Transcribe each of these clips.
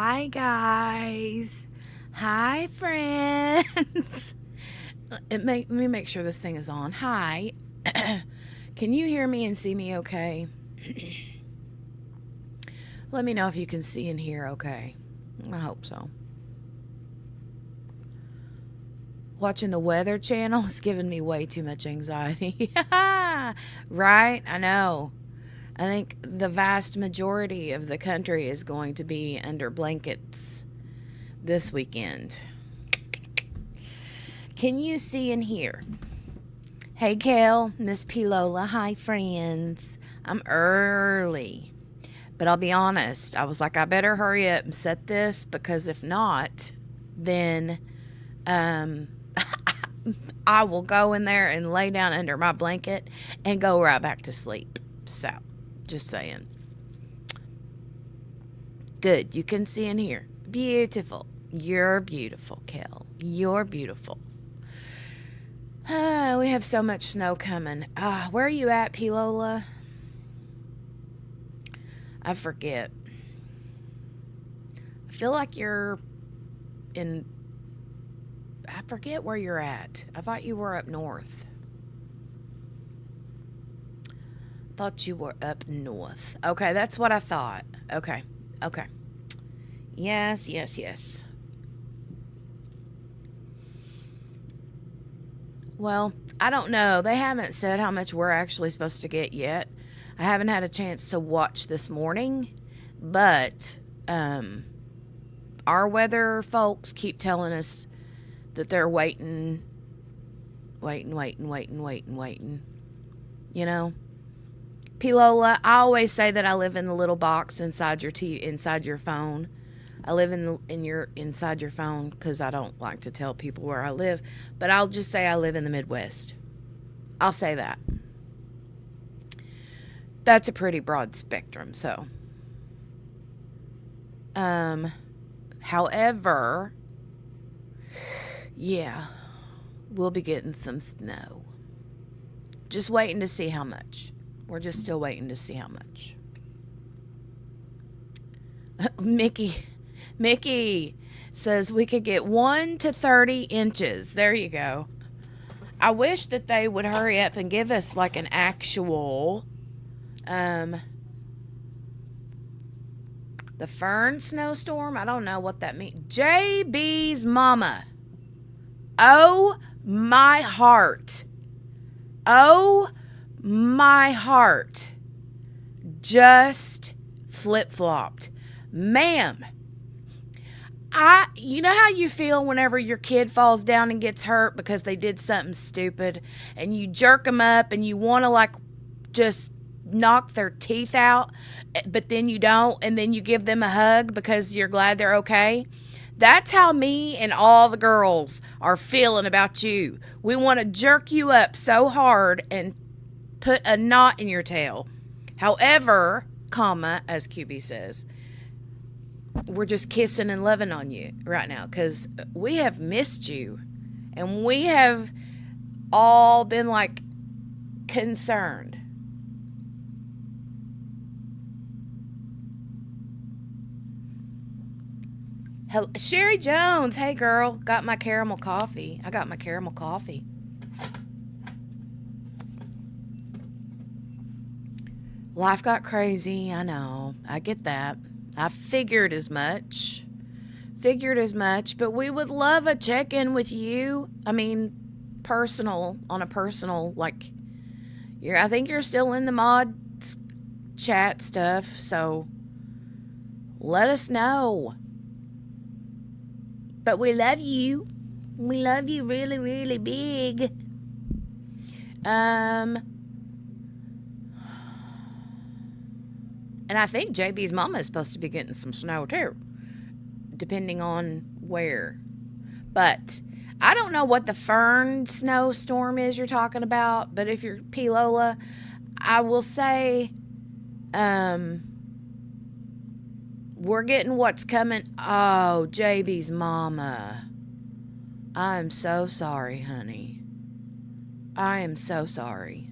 Hi, guys. Hi, friends. Let me make sure this thing is on. Hi. Can you hear me and see me okay? Let me know if you can see and hear okay. I hope so. Watching the Weather Channel is giving me way too much anxiety. Right? I know. I think the vast majority of the country is going to be under blankets this weekend. Can you see and hear? Hey, Kel, Miss P. Lola. Hi, friends. I'm early. But I'll be honest, I was like, I better hurry up and set this because if not, then I will go in there and lay down under my blanket and go right back to sleep. So, just saying. Good. You can see and hear. Beautiful. You're beautiful, Kel. You're beautiful. We have so much snow coming. Where are you at, P. Lola? I forget. I feel like you're in... I forget where you're at. I thought you were up north. Thought you were up north. Okay, that's what I thought. Okay. Yes. Well, I don't know. They haven't said how much we're actually supposed to get yet. I haven't had a chance to watch this morning, but our weather folks keep telling us that they're waiting. You know? Pilola, I always say that I live in the little box inside your phone. I live inside your phone because I don't like to tell people where I live, but I'll just say I live in the Midwest. I'll say that. That's a pretty broad spectrum, so. However, yeah, we'll be getting some snow. Just waiting to see how much. We're just still waiting to see how much. Mickey says we could get 1 to 30 inches. There you go. I wish that they would hurry up and give us like an actual, the Fern snowstorm. I don't know what that means. JB's mama. Oh, my heart. Oh, my heart. Just flip-flopped. Ma'am, you know how you feel whenever your kid falls down and gets hurt because they did something stupid and you jerk them up and you want to like just knock their teeth out, but then you don't, and then you give them a hug because you're glad they're okay? That's how me and all the girls are feeling about you. We want to jerk you up so hard and put a knot in your tail. However, as QB says, we're just kissing and loving on you right now because we have missed you and we have all been like concerned. Sherry Jones, hey girl, got my caramel coffee. I got my caramel coffee. Life got crazy, I know. I get that. I figured as much, but we would love a check-in with you. I mean, on a personal, like, I think you're still in the mod chat stuff, so let us know. But we love you. We love you really, really big. And I think JB's mama is supposed to be getting some snow too, depending on where. But I don't know what the Fern snowstorm is you're talking about, but if you're P. Lola, I will say we're getting what's coming. Oh, JB's mama. I'm so sorry, honey. I am so sorry.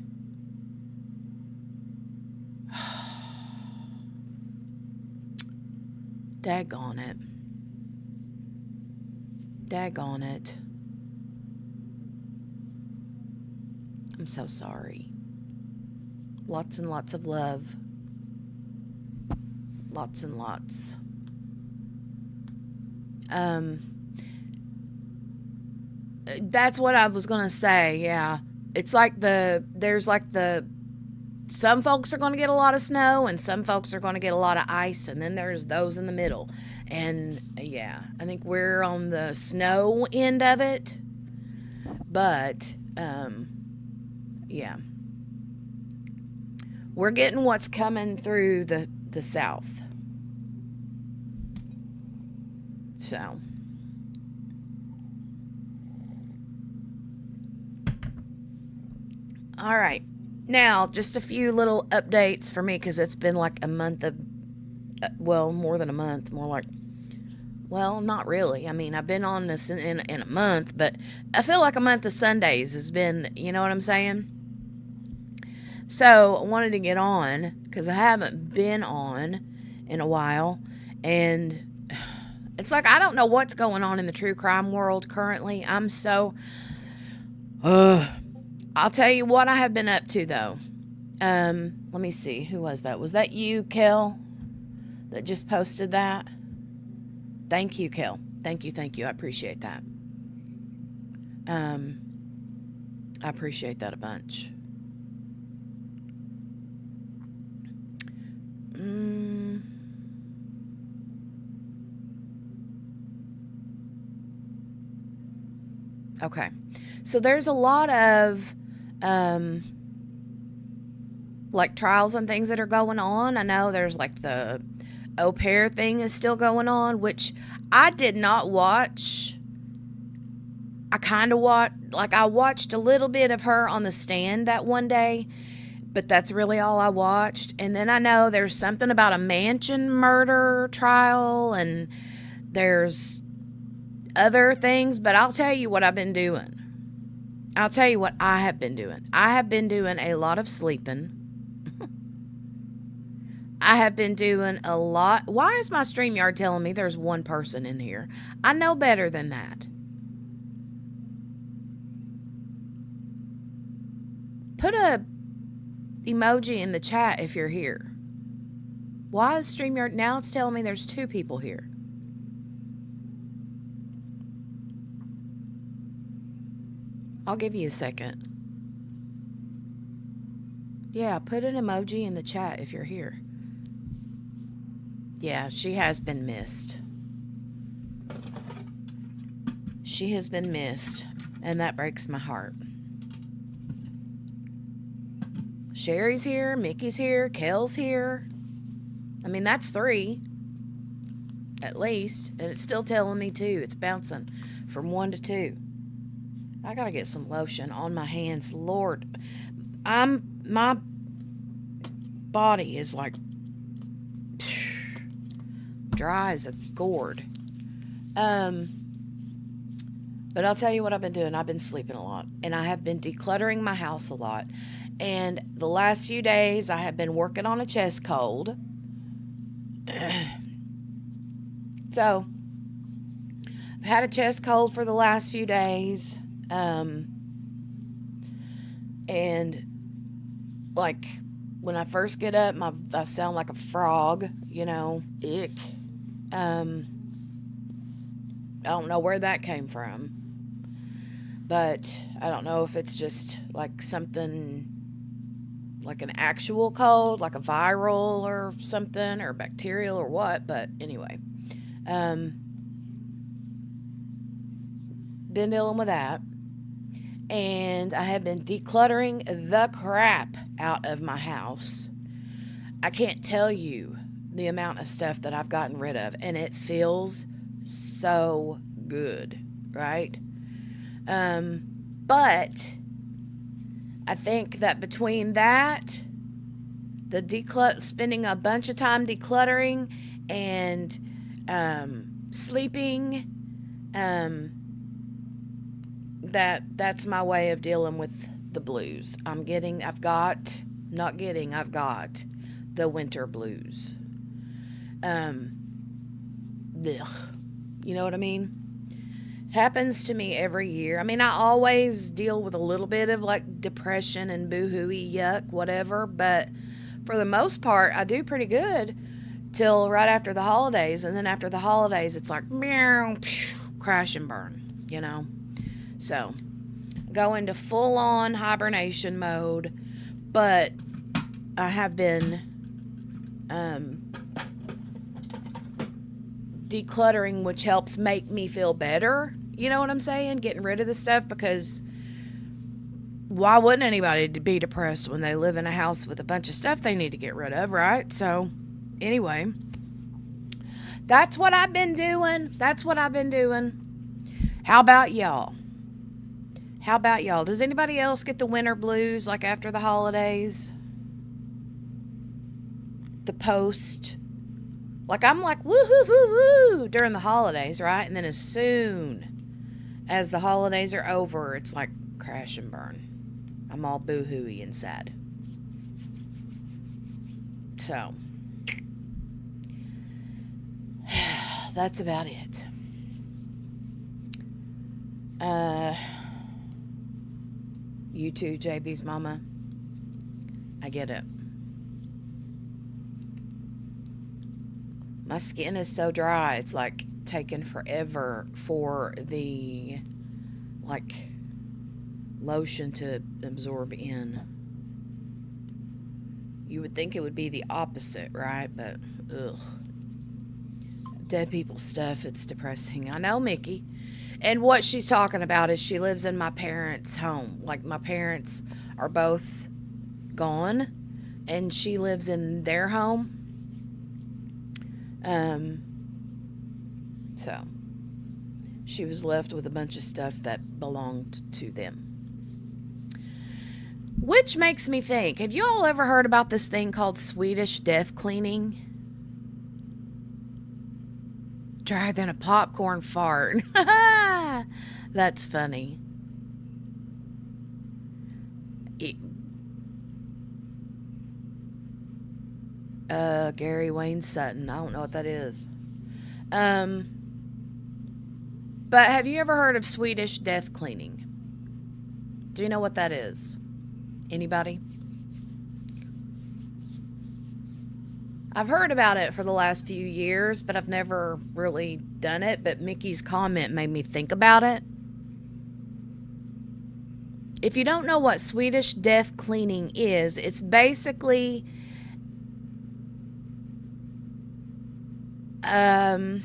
Daggone it. Daggone it. I'm so sorry. Lots and lots of love. Lots and lots. That's what I was gonna say, yeah. It's like some folks are gonna get a lot of snow and some folks are gonna get a lot of ice, and then there's those in the middle. And yeah, I think we're on the snow end of it. But yeah. We're getting what's coming through the south. So all right. Now, just a few little updates for me because it's been like a month of, well, more than a month, more like, well, not really. I mean, I've been on this in a month, but I feel like a month of Sundays has been, you know what I'm saying? So I wanted to get on because I haven't been on in a while. And it's like, I don't know what's going on in the true crime world currently. I'm so, I'll tell you what I have been up to, though. Let me see. Who was that? Was that you, Kel, that just posted that? Thank you, Kel. Thank you. I appreciate that. I appreciate that a bunch. Okay. So there's a lot of like trials and things that are going on. I know there's like the au pair thing is still going on, which I did not watch. I kind of I watched a little bit of her on the stand that one day, but that's really all I watched. And then I know there's something about a mansion murder trial, and there's other things, but I'll tell you what I've been doing. I'll tell you what I have been doing. I have been doing a lot of sleeping. I have been doing a lot. Why is my StreamYard telling me there's one person in here? I know better than that. Put a emoji in the chat if you're here. Why is StreamYard now it's telling me there's 2 people here? I'll give you a second. Yeah, put an emoji in the chat if you're here. Yeah, she has been missed. She has been missed, and that breaks my heart. Sherry's here, Mickey's here, Kel's here. I mean, that's 3, at least, and it's still telling me 2. It's bouncing from 1 to 2. I gotta get some lotion on my hands. Lord, my body is like dry as a gourd. But I'll tell you what I've been doing. I've been sleeping a lot, and I have been decluttering my house a lot. And the last few days, I have been working on a chest cold. So, I've had a chest cold for the last few days. And like when I first get up, I sound like a frog, you know, ick. I don't know where that came from, but I don't know if it's just like something like an actual cold, like a viral or something, or bacterial or what, but anyway, been dealing with that. And I have been decluttering the crap out of my house. I can't tell you the amount of stuff that I've gotten rid of, and it feels so good, right? But I think that between that, the spending a bunch of time decluttering, and sleeping, that's my way of dealing with the blues. I've got the winter blues. ugh. You know what I mean? It happens to me every year. I mean, I always deal with a little bit of like depression and boo-hooey yuck, whatever, but for the most part, I do pretty good till right after the holidays. And then after the holidays, it's like, meow, crash and burn, you know? So, go into full on hibernation mode, but I have been decluttering, which helps make me feel better. You know what I'm saying? Getting rid of the stuff, because why wouldn't anybody be depressed when they live in a house with a bunch of stuff they need to get rid of, right? So, anyway, that's what I've been doing. How about y'all? Does anybody else get the winter blues like after the holidays? The post? Like, I'm like, woo hoo hoo woo during the holidays, right? And then as soon as the holidays are over, it's like crash and burn. I'm all boo-hooey and sad. So, that's about it. You too, JB's mama. I get it. My skin is so dry, it's like taken forever for the like lotion to absorb in. You would think it would be the opposite, right? But ugh. Dead people stuff, it's depressing. I know, Mickey. And what she's talking about is she lives in my parents' home. Like, my parents are both gone, and she lives in their home. So she was left with a bunch of stuff that belonged to them. Which makes me think, have you all ever heard about this thing called Swedish death cleaning? Drier than a popcorn fart. That's funny. Gary Wayne Sutton. I don't know what that is. But have you ever heard of Swedish death cleaning? Do you know what that is? Anybody? I've heard about it for the last few years, but I've never really done it. But Mickey's comment made me think about it. If you don't know what Swedish death cleaning is, it's basically kind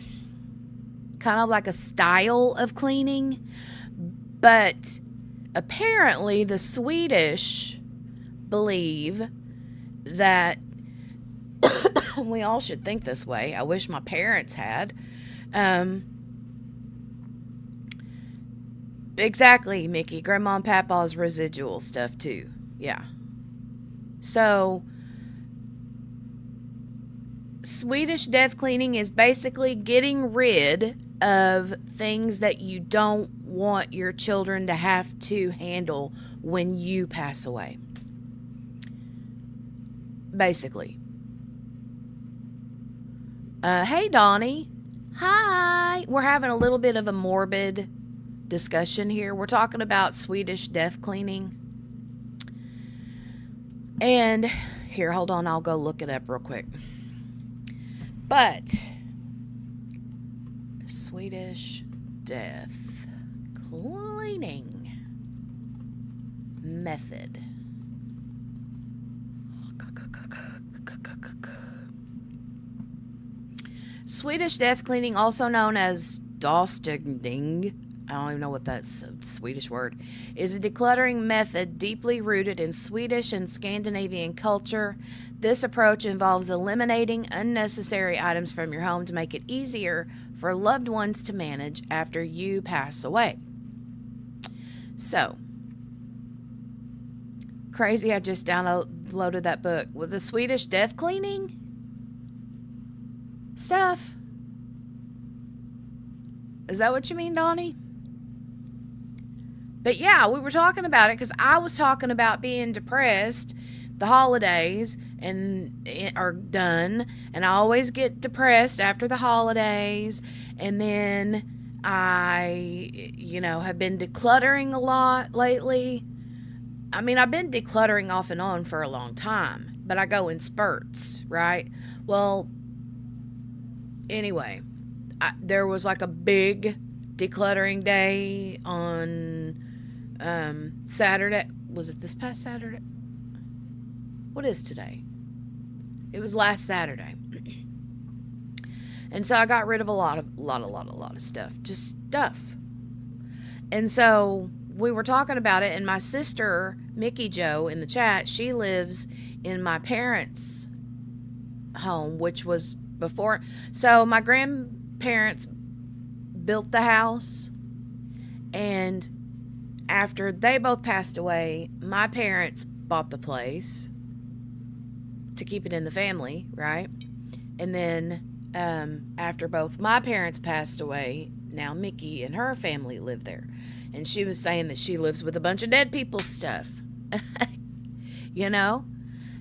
of like a style of cleaning, but apparently the Swedish believe that we all should think this way. I wish my parents had. Exactly, Mickey. Grandma and Papa's residual stuff too. Yeah. So, Swedish death cleaning is basically getting rid of things that you don't want your children to have to handle when you pass away. Basically. Hey, Donnie. Hi. We're having a little bit of a morbid discussion here. We're talking about Swedish death cleaning. And here, hold on. I'll go look it up real quick. But Swedish death cleaning method. Swedish death cleaning, also known as dostegning, I don't even know what that's a Swedish word, is a decluttering method deeply rooted in Swedish and Scandinavian culture. This approach involves eliminating unnecessary items from your home to make it easier for loved ones to manage after you pass away. So, crazy, I just downloaded that book with the Swedish death cleaning stuff. Is that what you mean, Donnie? But yeah, we were talking about it because I was talking about being depressed the holidays and are done, and I always get depressed after the holidays. And then I, have been decluttering a lot lately. I mean, I've been decluttering off and on for a long time, but I go in spurts, right? Well, anyway, there was like a big decluttering day on Saturday. Was it this past Saturday? What is today? It was last Saturday. And so I got rid of a lot of stuff. Just stuff. And so we were talking about it, and my sister, Mickey Joe, in the chat, she lives in my parents' home, which was before. So my grandparents built the house, and after they both passed away, my parents bought the place to keep it in the family, right? And then after both my parents passed away, now Mickey and her family live there. And she was saying that she lives with a bunch of dead people's stuff.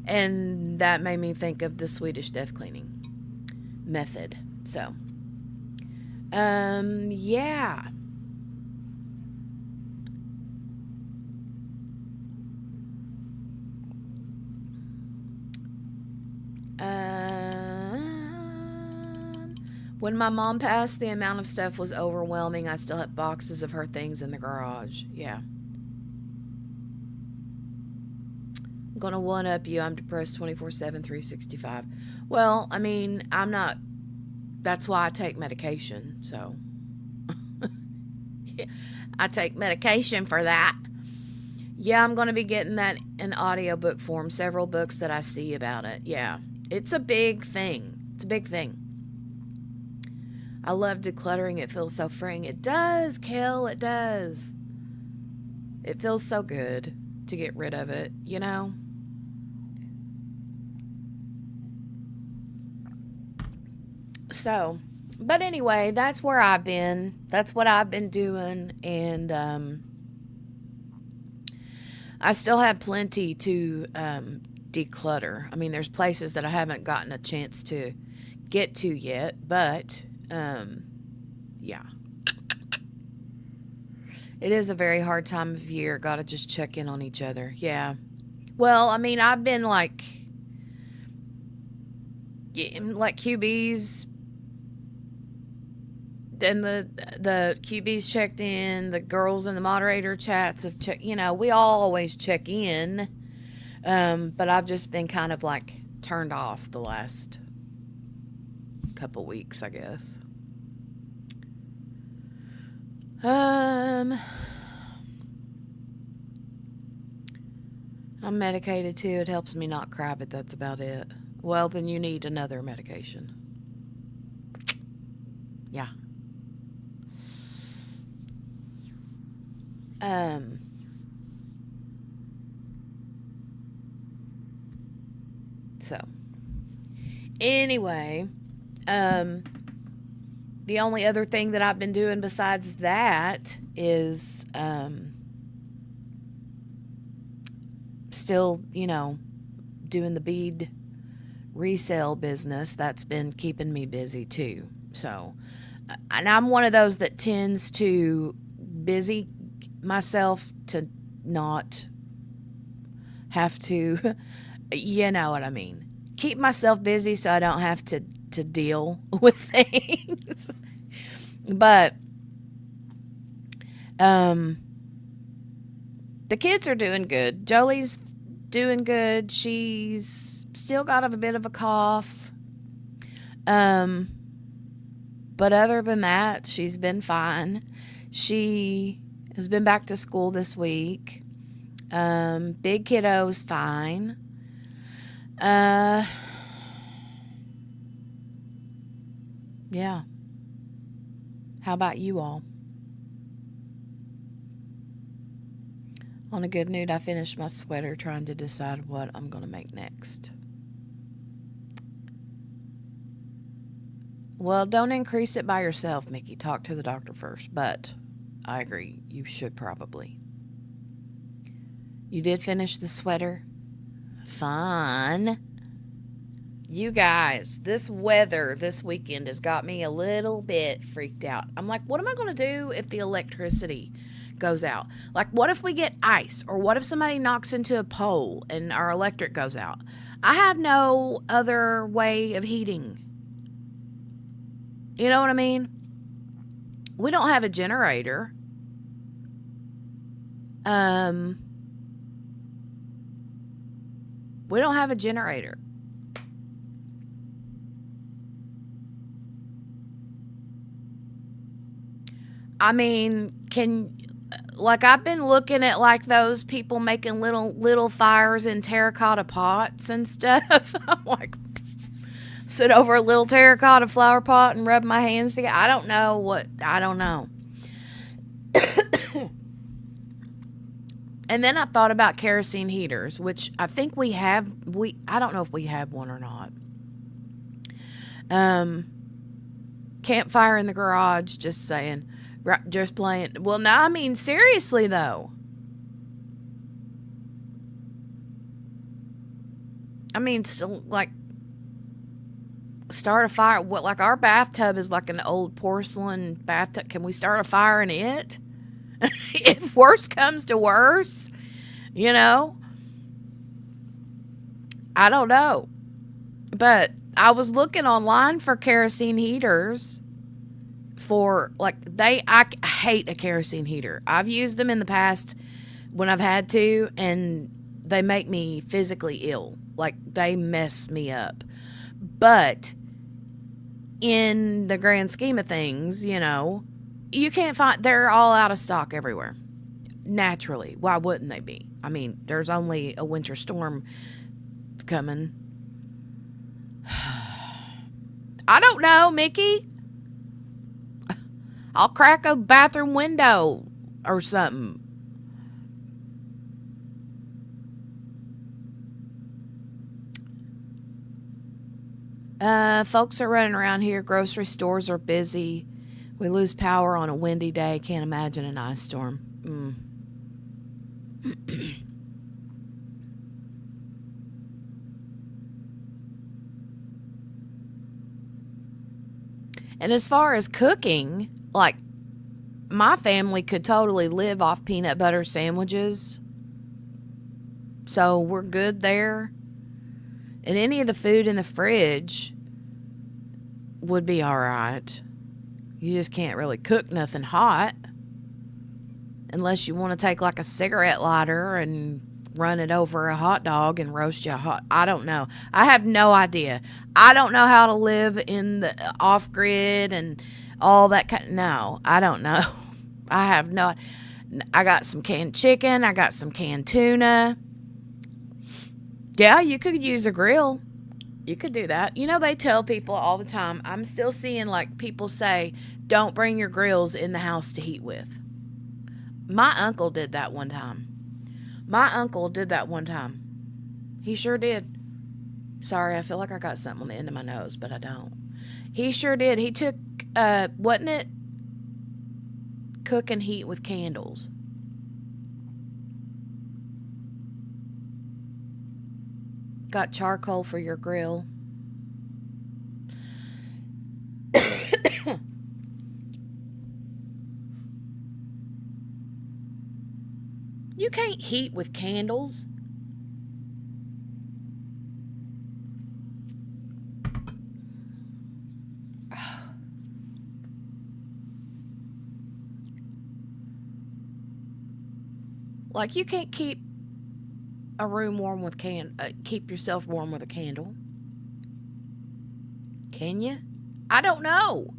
And that made me think of the Swedish death cleaning method. So, yeah. When my mom passed, the amount of stuff was overwhelming. I still have boxes of her things in the garage. Yeah. I'm going to one-up you. I'm depressed 24/7, 365. Well, I mean, I'm not. That's why I take medication. So, I take medication for that. Yeah, I'm going to be getting that in audiobook form. Several books that I see about it. Yeah. It's a big thing. It's a big thing. I love decluttering. It feels so freeing. It does, Kel. It does. It feels so good to get rid of it, So, but anyway, that's where I've been. That's what I've been doing. And I still have plenty to declutter. I mean, there's places that I haven't gotten a chance to get to yet, but yeah. It is a very hard time of year. Gotta just check in on each other. Yeah. Well, I mean, I've been like QBs, then the QBs checked in, the girls in the moderator chats have checked, we all always check in. But I've just been kind of like turned off the last couple weeks, I guess. I'm medicated too. It helps me not cry, but that's about it. Well, then you need another medication. Yeah. So anyway, the only other thing that I've been doing besides that is still, doing the bead resale business. That's been keeping me busy too. So, and I'm one of those that tends to busy myself to not have to, you know what I mean. Keep myself busy so I don't have to deal with things. But the kids are doing good. Jolie's doing good. She's still got a bit of a cough. But other than that, she's been fine. She has been back to school this week. Big kiddo's fine. Yeah. How about you all? On a good note, I finished my sweater trying to decide what I'm going to make next. Well, don't increase it by yourself, Mickey. Talk to the doctor first. But I agree. You should probably. You did finish the sweater? Fun. You guys, this weather this weekend has got me a little bit freaked out. I'm like, what am I going to do if the electricity goes out? Like, what if we get ice? Or what if somebody knocks into a pole and our electric goes out? I have no other way of heating. You know what I mean? We don't have a generator. We don't have a generator. I mean, I've been looking at like those people making little fires in terracotta pots and stuff. I'm like, sit over a little terracotta flower pot and rub my hands together. I don't know. And then I thought about kerosene heaters, which I think we have. I don't know if we have one or not. Campfire in the garage. Just saying. Just playing. Well, no, I mean seriously though. I mean, so, like, start a fire. What, like our bathtub is like an old porcelain bathtub. Can we start a fire in it? If worse comes to worse, you know? I don't know. But I was looking online for kerosene heaters for like I hate a kerosene heater. I've used them in the past when I've had to, and they make me physically ill. Like they mess me up. But in the grand scheme of things, you know, you can't find, they're all out of stock everywhere. Naturally. Why wouldn't they be? I mean, there's only a winter storm coming. I don't know, Mickey. I'll crack a bathroom window or something. Folks are running around here. Grocery stores are busy. We lose power on a windy day. Can't imagine an ice storm. And as far as cooking, like, my family could totally live off peanut butter sandwiches. So we're good there. And any of the food in the fridge would be all right. You just can't really cook nothing hot. Unless you want to take like a cigarette lighter and run it over a hot dog and roast you a hot. I don't know. I have no idea. I don't know how to live in the off grid and all that kind. No, I don't know. I have no. I got some canned chicken. I got some canned tuna. Yeah, you could use a grill. You could do that. You know, they tell people all the time. I'm still seeing like people say, don't bring your grills in the house to heat with. My uncle did that one time. He sure did. Sorry, I feel like I got something on the end of my nose, but I don't. He sure did. He took, wasn't it cook and heat with candles? Got charcoal for your grill. You can't heat with candles. Like you can't keep a room warm with keep yourself warm with a candle. Can you? I don't know.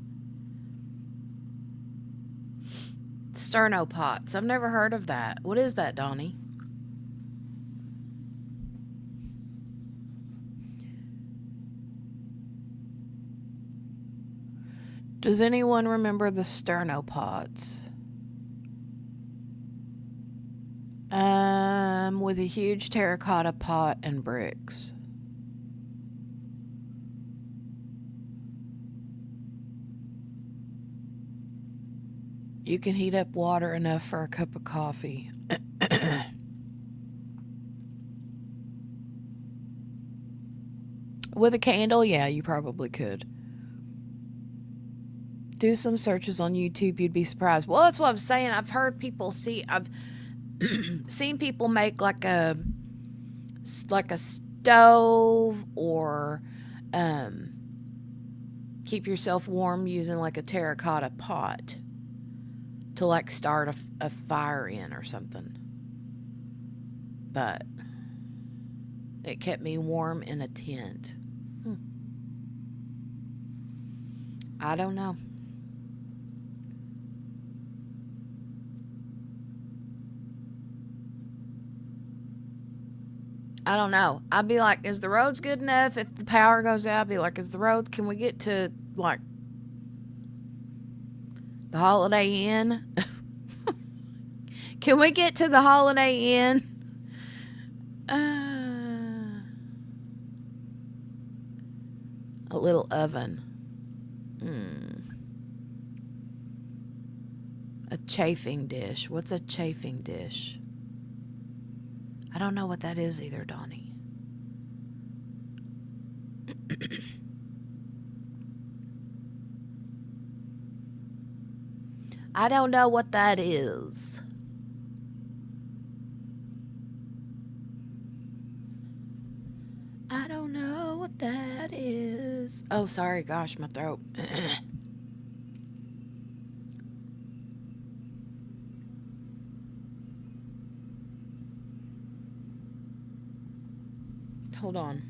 Sterno pots. I've never heard of that. What is that, Donnie? Does anyone remember the Sterno pots? With a huge terracotta pot and bricks. You can heat up water enough for a cup of coffee. With a candle, yeah, you probably could. Do some searches on YouTube, you'd be surprised. Well, that's what I'm saying. I've heard people I've seen people make like a stove, or um, keep yourself warm using like a terracotta pot to like start a fire in or something. But it kept me warm in a tent. I don't know. I don't know. I'd be like, is the roads good enough? If the power goes out, I'd be like, is the road, can we get to like the Holiday Inn? Can we get to the Holiday Inn? A little oven. A chafing dish. What's a chafing dish? I don't know what that is either, Donnie. I don't know what that is. I don't know what that is. Oh, sorry. Gosh, my throat. Hold on.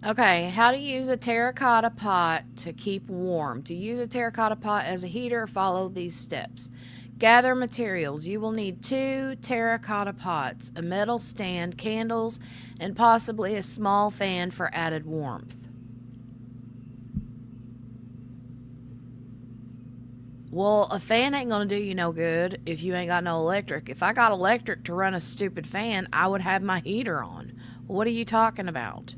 Okay, how to use a terracotta pot to keep warm. To use a terracotta pot as a heater, follow these steps. Gather materials. You will need 2 terracotta pots, a metal stand, candles, and possibly a small fan for added warmth. Well, a fan ain't gonna do you no good if you ain't got no electric. If I got electric to run a stupid fan, I would have my heater on. What are you talking about?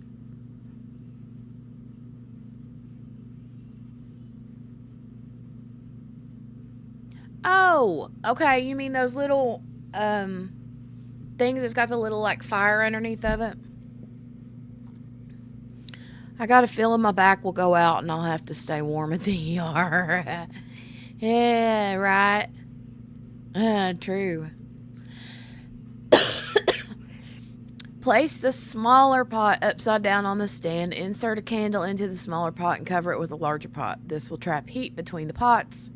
Oh, okay. You mean those little things that's got the little like fire underneath of it? I got a feeling my back will go out and I'll have to stay warm at the ER. Yeah, right. True. Place the smaller pot upside down on the stand. Insert a candle into the smaller pot and cover it with a larger pot. This will trap heat between the pots.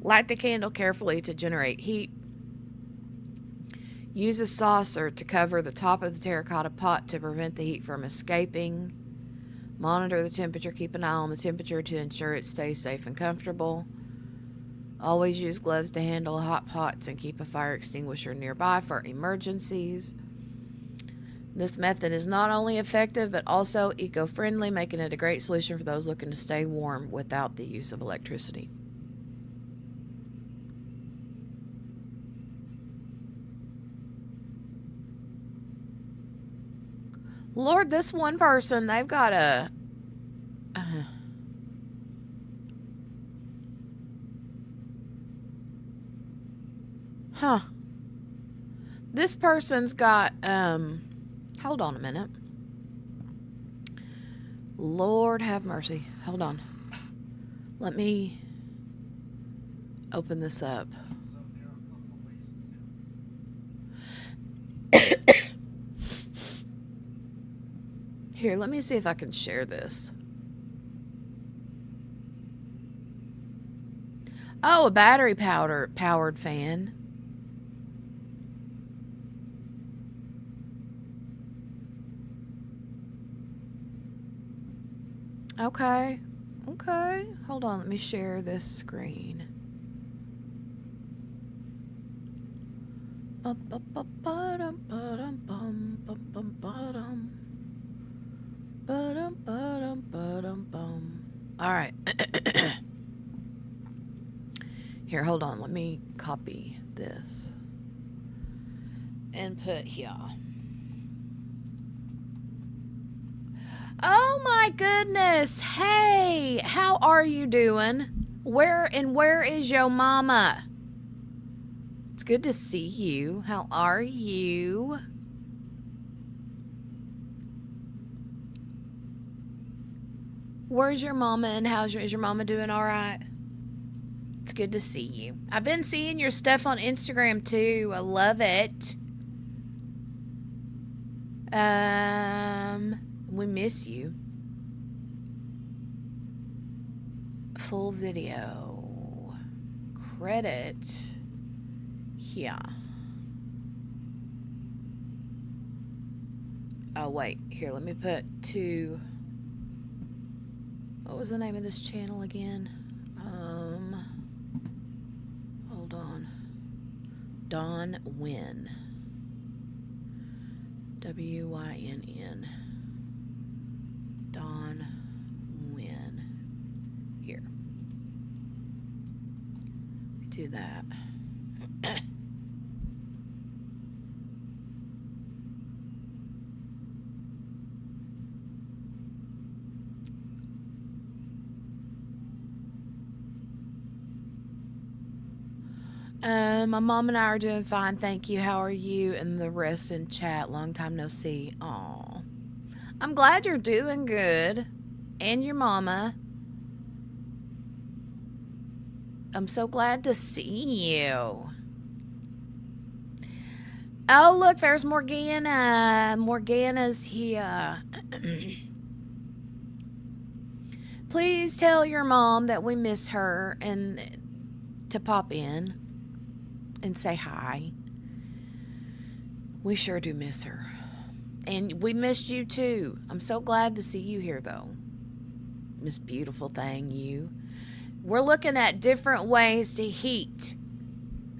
Light the candle carefully to generate heat. Use a saucer to cover the top of the terracotta pot to prevent the heat from escaping. Monitor the temperature. Keep an eye on the temperature to ensure it stays safe and comfortable. Always use gloves to handle hot pots and keep a fire extinguisher nearby for emergencies. This method is not only effective but also eco-friendly, making it a great solution for those looking to stay warm without the use of electricity. Lord, this one person, they've got a... This person's got, hold on a minute. Lord have mercy. Hold on. Let me open this up. Here, let me see if I can share this. Oh, a battery powered fan. Okay. Okay. Hold on, let me share this screen. All right. Here, hold on. Let me copy this and put here. Oh my goodness. Hey, how are you doing? Where is your mama? It's good to see you. How are you? Where's your mama and is your mama doing all right? It's good to see you. I've been seeing your stuff on Instagram too. I love it. We miss you. Full video. Credit. Yeah. Oh, wait. Here, let me put two. What was the name of this channel again? Hold on. Dawn Wynn. W-Y-N-N. Dawn Wynn. Here. Do that. My mom and I are doing fine, thank you. How are you? And the rest in chat. Long time no see. Aw. I'm glad you're doing good. And your mama. I'm so glad to see you. Oh, look, there's Morgana. Morgana's here. Please tell your mom that we miss her and to pop in and say hi. We sure do miss her. And we missed you too. I'm so glad to see you here though. Miss Beautiful Thing, you. We're looking at different ways to heat.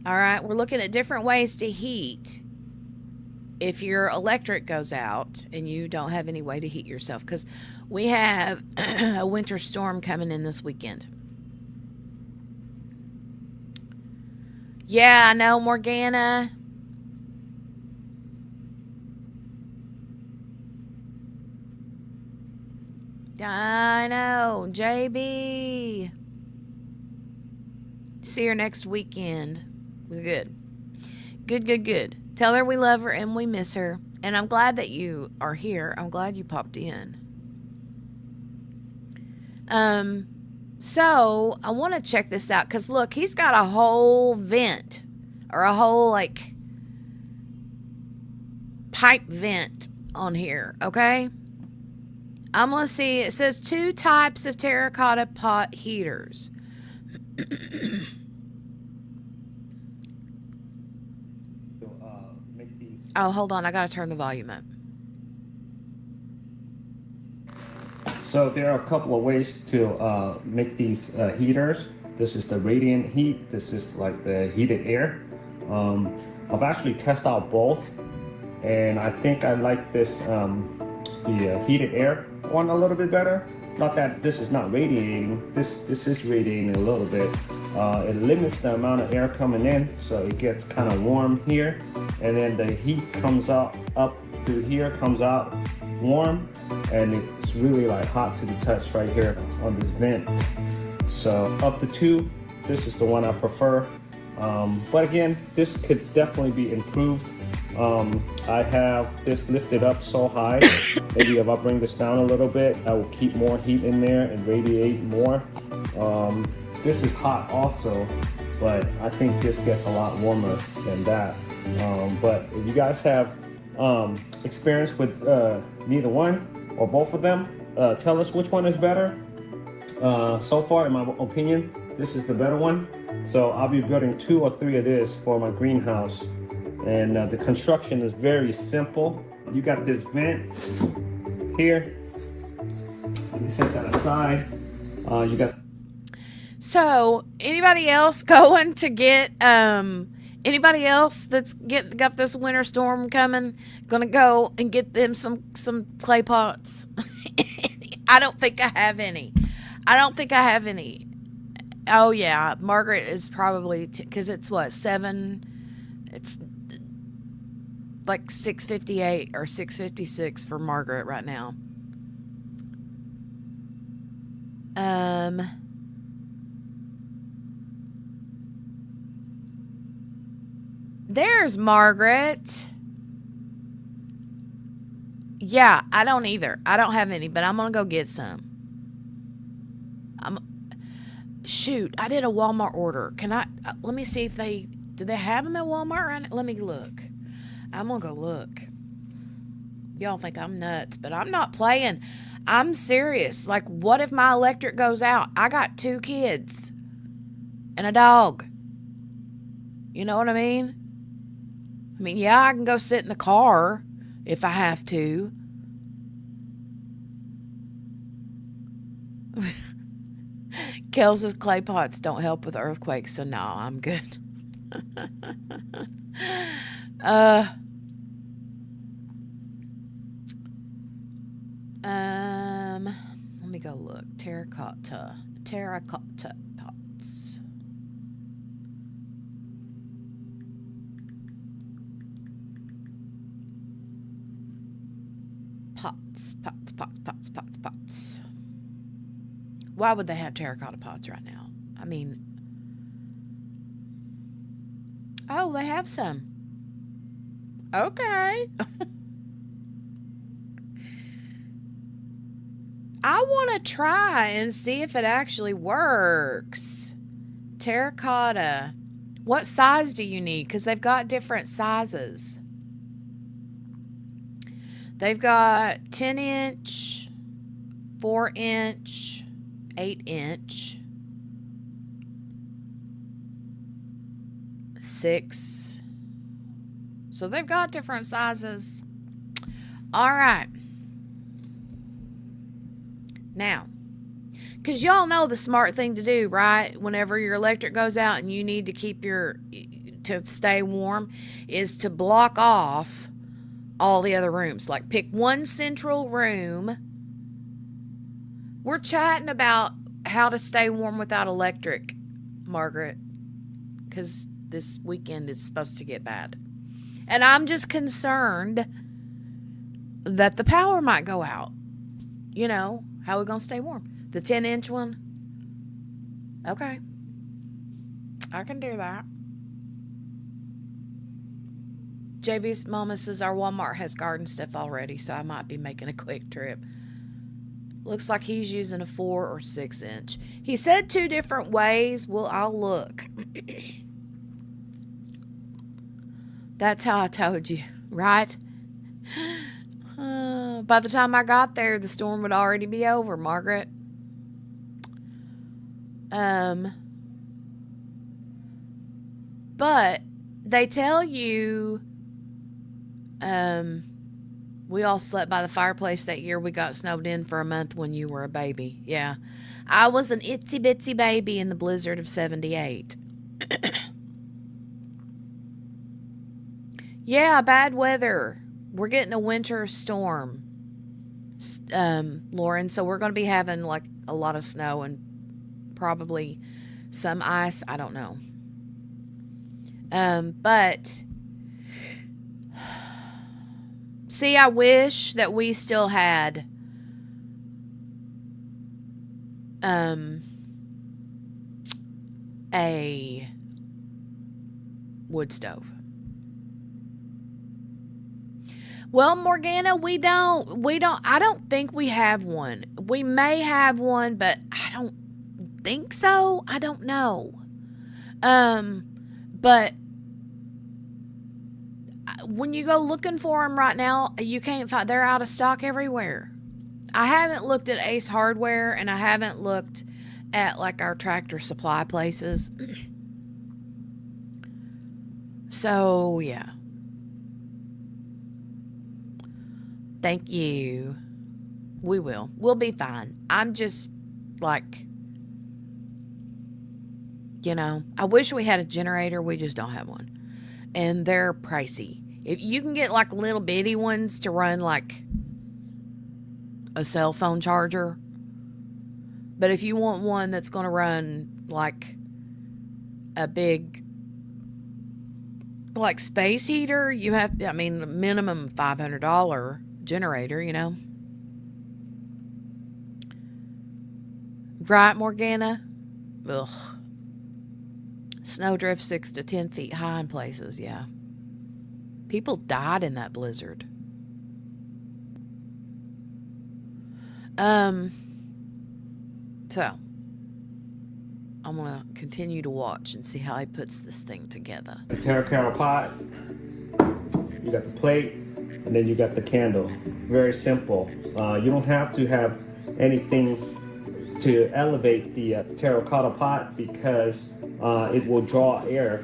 All right, we're looking at different ways to heat if your electric goes out and you don't have any way to heat yourself, because we have a winter storm coming in this weekend. Yeah, I know, Morgana. I know, JB. See her next weekend. We're good. Good. Tell her we love her and we miss her. And I'm glad that you are here. I'm glad you popped in. So I want to check this out because look, he's got a whole vent or a whole like pipe vent on here. Okay. I'm going to see. It says 2 types of terracotta pot heaters. Oh, hold on. I got to turn the volume up. So there are a couple of ways to make these heaters. This is the radiant heat. This is like the heated air. I've actually tested out both, and I think I like this the heated air one a little bit better. Not that this is not radiating. This is radiating a little bit. It limits the amount of air coming in, so it gets kind of warm here, and then the heat comes up through here, comes out warm, and it's really like hot to the touch right here on this vent. So of the two, this is the one I prefer. But again, this could definitely be improved. I have this lifted up so high. Maybe if I bring this down a little bit, I will keep more heat in there and radiate more. This is hot also, but I think this gets a lot warmer than that. But if you guys have experience with neither one or both of them, tell us which one is better. So far, in my opinion, this is the better one. So I'll be building 2 or 3 of this for my greenhouse. And the construction is very simple. You got this vent here. Let me set that aside. You got. So anybody else going to get anybody else that's got this winter storm coming gonna go and get them some clay pots? I don't think I have any. Oh yeah, Margaret is probably because it's what 7. It's like 6:58 or 6:56 for Margaret right now. Um, there's Margaret. Yeah, I don't either. I don't have any, but I'm gonna go get some. I'm shoot. I did a Walmart order. Can I? Let me see if do they have them at Walmart right now? Let me look. I'm gonna go look. Y'all think I'm nuts, but I'm not playing. I'm serious. Like, what if my electric goes out? I got 2 kids and a dog. You know what I mean? I mean, yeah, I can go sit in the car if I have to. Kels's clay pots don't help with earthquakes, so no, I'm good. uh, let me go look. Terracotta pots. Pots. Why would they have terracotta pots right now? I mean, oh, they have some. Okay. I want to try and see if it actually works. Terracotta. What size do you need? Because they've got different sizes. They've got 10-inch, 4-inch, 8-inch, 6. So they've got different sizes. All right. Now, because y'all know the smart thing to do, right? Whenever your electric goes out and you need to keep to stay warm, is to block off all the other rooms. Like, pick one central room. We're chatting about how to stay warm without electric, Margaret, because this weekend it's supposed to get bad. And I'm just concerned that the power might go out. You know, how are we going to stay warm? The 10-inch one? Okay. I can do that. JB's mama says our Walmart has garden stuff already, so I might be making a quick trip. Looks like he's using a 4 or 6-inch. He said 2 different ways. Well, I'll look. That's how I told you, right? By the time I got there, the storm would already be over, Margaret. But they tell you, we all slept by the fireplace that year we got snowed in for a month when you were a baby. Yeah. I was an itsy bitsy baby in the blizzard of 78. Yeah, bad weather. We're getting a winter storm, Lauren. So we're going to be having like a lot of snow and probably some ice. I don't know. But see, I wish that we still had a wood stove. Well, Morgana, we don't, I don't think we have one. We may have one, but I don't think so. I don't know. But when you go looking for them right now, you can't find, they're out of stock everywhere. I haven't looked at Ace Hardware and I haven't looked at like our Tractor Supply places. So, yeah. Thank you. We will. We'll be fine. I'm just like, you know, I wish we had a generator. We just don't have one. And they're pricey. If you can get like little bitty ones to run like a cell phone charger. But if you want one that's going to run like a big like space heater, you have, I mean, minimum $500 generator, you know. Right, Morgana? Ugh. Snowdrift 6 to 10 feet high in places, yeah. People died in that blizzard. So, I'm going to continue to watch and see how he puts this thing together. The terracotta pot, you got the plate, and then you got the candle. Very simple. You don't have to have anything to elevate the terracotta pot because it will draw air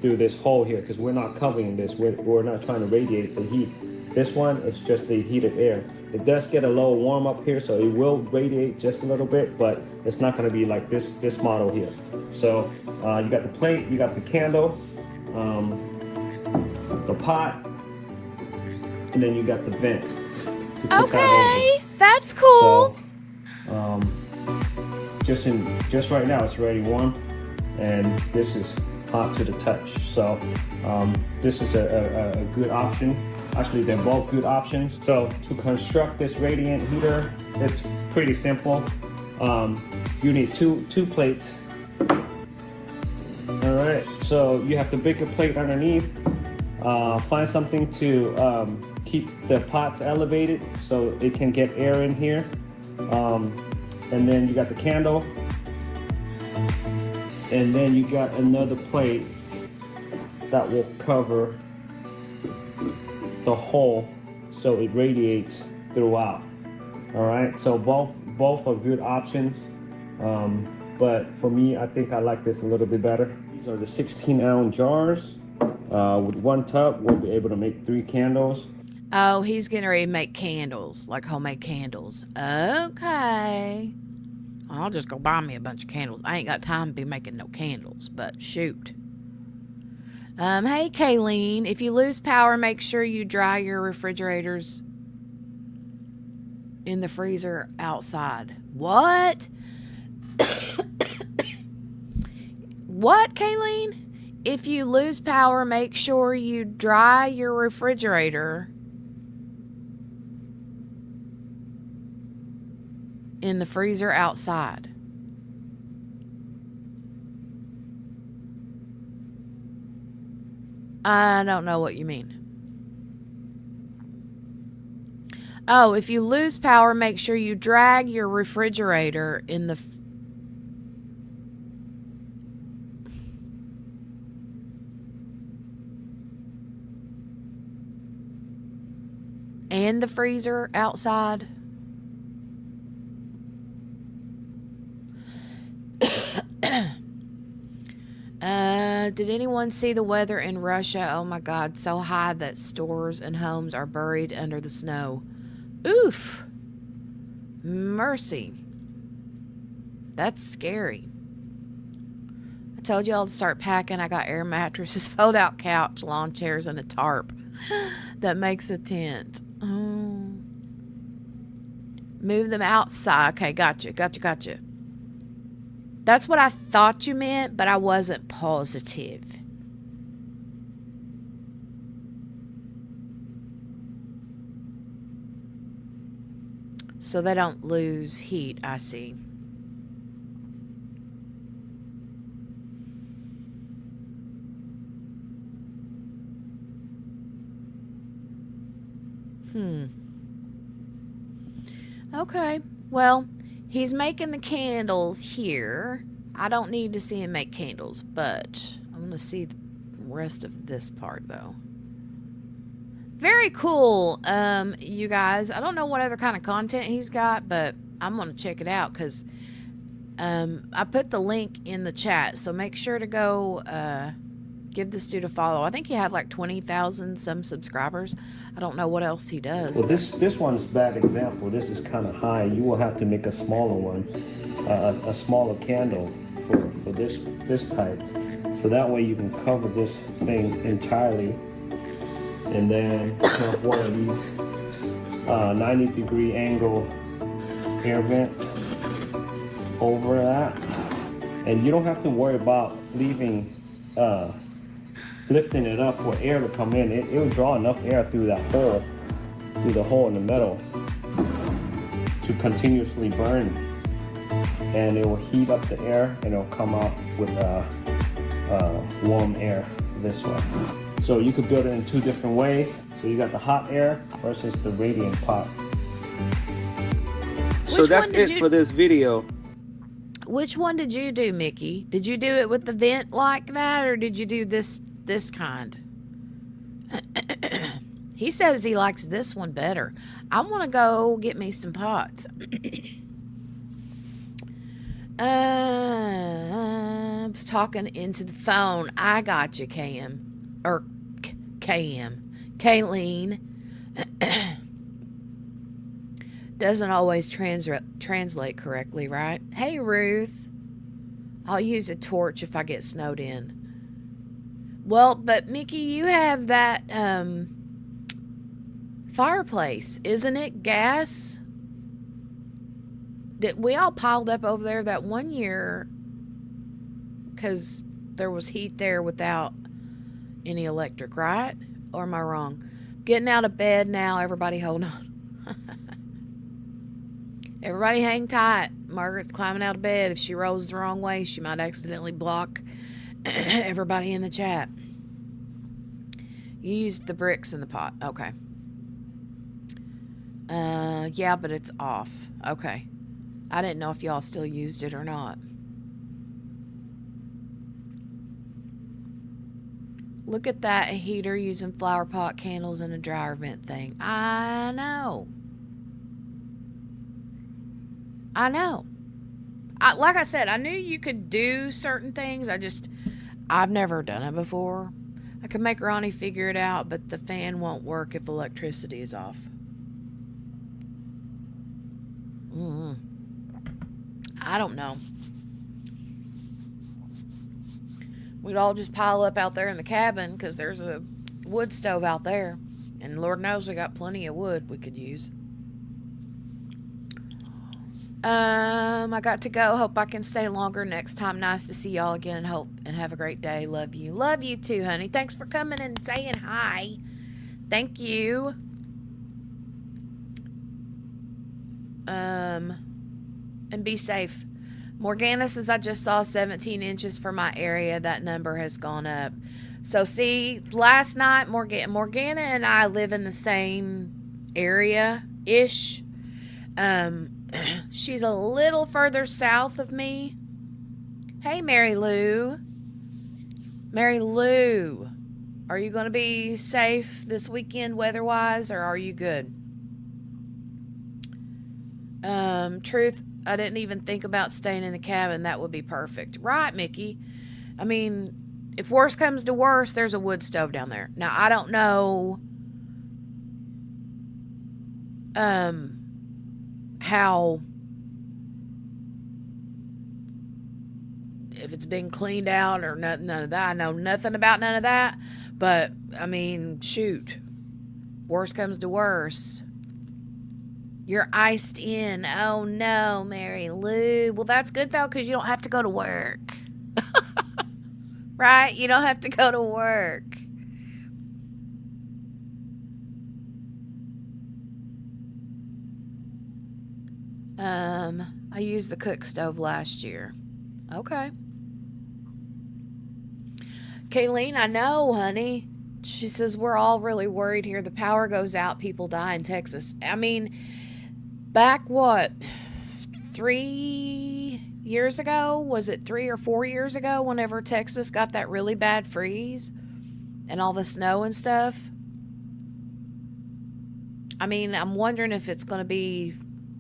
through this hole here because we're not covering this. We're not trying to radiate the heat. This one is just the heated air. It does get a little warm up here, so it will radiate just a little bit, but it's not going to be like this model here. So you got the plate, you got the candle, the pot, and then you got the vent. Okay, that's cool. So just right now it's already warm, and this is hot to the touch. So this is a good option. Actually, they're both good options. So to construct this radiant heater, it's pretty simple. You need two plates. All right, so you have the bigger plate underneath. Find something to keep the pots elevated so it can get air in here. And then you got the candle. And then you got another plate that will cover the hole so it radiates throughout. All right, so both are good options, but for me, I think I like this a little bit better. These are the 16-ounce jars. With one tub, we'll be able to make 3 candles. Oh, he's getting ready to make candles, like homemade candles. Okay. I'll just go buy me a bunch of candles. I ain't got time to be making no candles, but shoot. Hey, Kayleen, if you lose power, make sure you dry your refrigerators in the freezer outside. What? What, Kayleen? If you lose power, make sure you dry your refrigerator in the freezer outside. I don't know what you mean. Oh, if you lose power, make sure you drag your refrigerator in the and the freezer outside. Did anyone see the weather in Russia? Oh my God, so high that stores and homes are buried under the snow. Oof. Mercy. That's scary. I told y'all to start packing. I got air mattresses, fold-out couch, lawn chairs, and a tarp that makes a tent. Oh. Move them outside. Okay, gotcha. That's what I thought you meant, but I wasn't positive. So they don't lose heat, I see. Okay, well, he's making the candles here. I don't need to see him make candles, but I'm going to see the rest of this part, though. Very cool, you guys. I don't know what other kind of content he's got, but I'm going to check it out because I put the link in the chat, so make sure to go give this dude a follow. I think he had like 20,000 some subscribers. I don't know what else he does. Well, this one's a bad example. This is kind of high. You will have to make a smaller one, a smaller candle for this type. So that way you can cover this thing entirely. And then have one of these 90-degree angle air vents over that. And you don't have to worry about lifting it up for air to come in. It will draw enough air through that hole, through the hole in the metal to continuously burn and it will heat up the air, and it'll come out with warm air this way. So you could build it in two different ways. So you got the hot air versus the radiant pot. So that's it for this video. Which one did you do, Mickey? Did you do it with the vent like that, or did you do this kind? He says he likes this one better. I want to go get me some pots. I was talking into the phone. I got you, Cam. Or Kayleen. Doesn't always translate correctly, right? Hey, Ruth. I'll use a torch if I get snowed in. Well, but Mickey, you have that fireplace, isn't it? Gas? We all piled up over there that one year because there was heat there without any electric, right? Or am I wrong? Getting out of bed now. Everybody hold on. Everybody hang tight. Margaret's climbing out of bed. If she rolls the wrong way, she might accidentally block everybody in the chat. You used the bricks in the pot. Okay. Yeah, but it's off. Okay. I didn't know if y'all still used it or not. Look at that heater using flower pot candles and a dryer vent thing. I know. Like I said, I knew you could do certain things. I've never done it before. I could make Ronnie figure it out, but the fan won't work if electricity is off. I don't know. We'd all just pile up out there in the cabin because there's a wood stove out there. And Lord knows we got plenty of wood we could use. I got to go. Hope I can stay longer next time. Nice to see y'all again, and hope and have a great day. Love you. Love you too, honey. Thanks for coming and saying hi. Thank you. And be safe. Morgana says, I just saw 17 inches for my area. That number has gone up. So see, last night, Morgana and I live in the same area-ish. She's a little further south of me. Hey, Mary Lou. Mary Lou, are you going to be safe this weekend weather-wise, or are you good? Truth, I didn't even think about staying in the cabin. That would be perfect. Right, Mickey? I mean, if worse comes to worse, there's a wood stove down there. Now, I don't know how, if it's been cleaned out or none of that. I know nothing about none of that. But, I mean, shoot. Worse comes to worse. You're iced in. Oh, no, Mary Lou. Well, that's good, though, because you don't have to go to work. Right? You don't have to go to work. I used the cook stove last year. Okay. Kayleen, I know, honey. She says, we're all really worried here. The power goes out, people die in Texas. I mean, back what, 3 years ago? Was it 3 or 4 years ago whenever Texas got that really bad freeze and all the snow and stuff? I mean, I'm wondering if it's going to be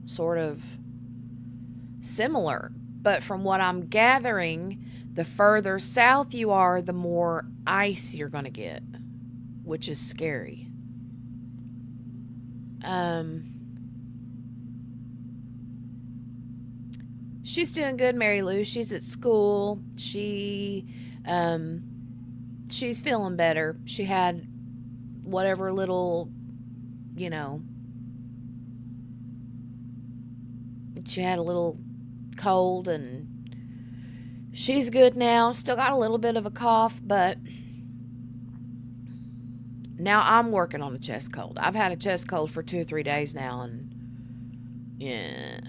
sort of similar. But from what I'm gathering, the further south you are, the more ice you're going to get, which is scary. She's doing good, Mary Lou. She's at school. She's feeling better. She had whatever little, she had a little cold, and she's good now. Still got a little bit of a cough, but now I'm working on a chest cold. I've had a chest cold for 2 or 3 days now, and yeah,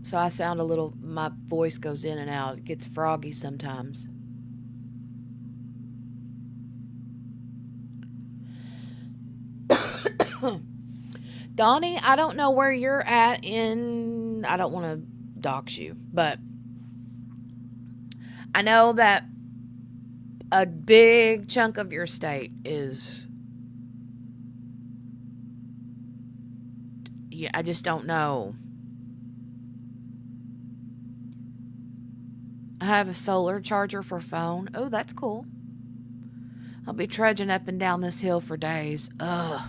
So I sound a little, my voice goes in and out. It gets froggy sometimes. Donnie, I don't know where you're at in, I don't want to dox you, but I know that a big chunk of your state is, yeah, I just don't know. I have a solar charger for phone. Oh, that's cool. I'll be trudging up and down this hill for days. Ugh.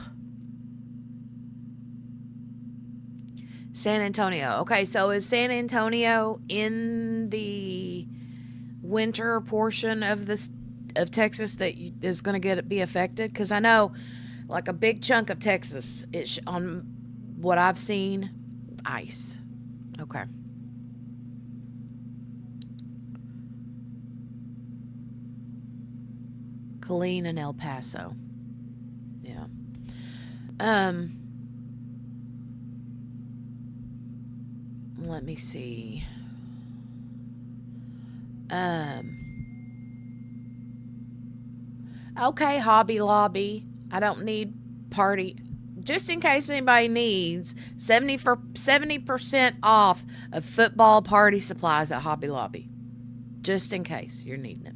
San Antonio. Okay, so is San Antonio in the winter portion of this of Texas that is going to be affected? Because I know, like a big chunk of Texas, it's on what I've seen, ice. Okay. Killeen and El Paso. Yeah. Let me see. Okay, Hobby Lobby. I don't need party. Just in case anybody needs 70% off of football party supplies at Hobby Lobby. Just in case you're needing it.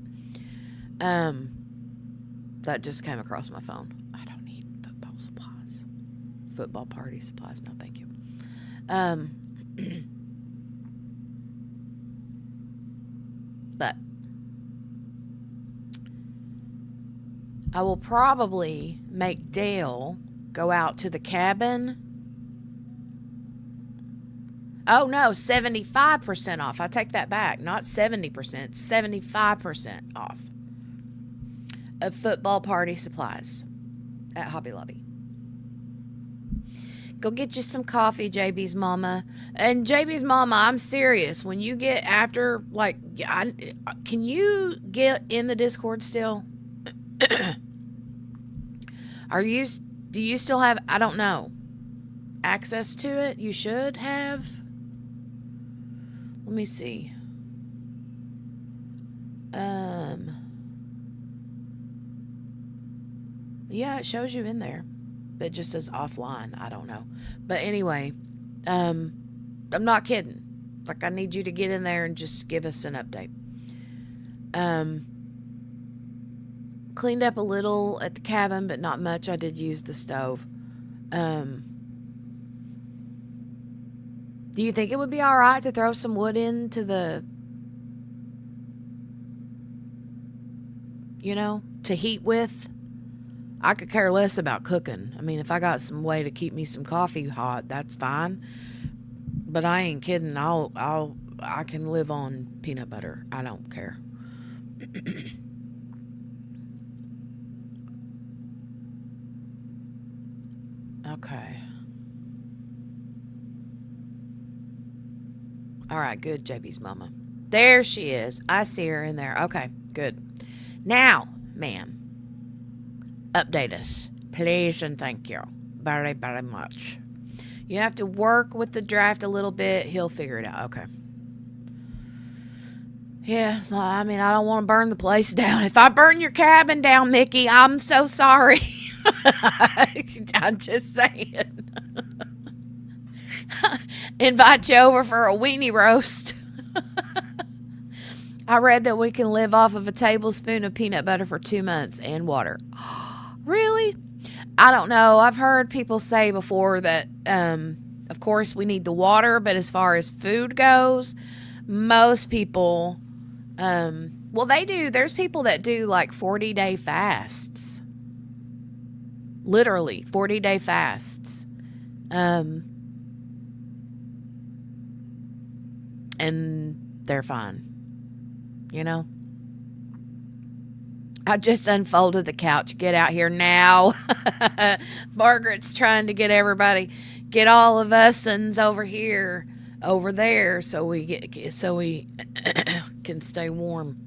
That just came across my phone. I don't need football supplies. Football party supplies. No, thank you. But I will probably make Dale go out to the cabin. Oh no, 75% off. I take that back. Not 70%, 75% off of football party supplies at Hobby Lobby. Go get you some coffee, JB's mama. And JB's mama, I'm serious. When you get after, like, can you get in the Discord still? Do you still have, I don't know, access to it? You should have. Let me see. Yeah, it shows you in there. It just says offline. I don't know. But anyway, I'm not kidding. Like, I need you to get in there and just give us an update. Cleaned up a little at the cabin, but not much. I did use the stove. Do you think it would be all right to throw some wood into the, to heat with? I could care less about cooking. I mean, if I got some way to keep me some coffee hot, that's fine. But I ain't kidding. I can live on peanut butter. I don't care. Okay. All right, good, JB's mama. There she is. I see her in there. Okay, good. Now, ma'am, update us, please, and thank you very, very much. You have to work with the draft a little bit. He'll figure it out. Okay. Yeah, so, I mean, I don't want to burn the place down. If I burn your cabin down, Mickey, I'm so sorry. I'm just saying. Invite you over for a weenie roast. I read that we can live off of a tablespoon of peanut butter for 2 months and water. Really? I don't know. I've heard people say before that, of course, we need the water, but as far as food goes, most people, well, they do. There's people that do like 40-day fasts. Literally, 40-day fasts. And they're fine. I just unfolded the couch. Get out here now. Margaret's trying to get all of us over there, so we can stay warm.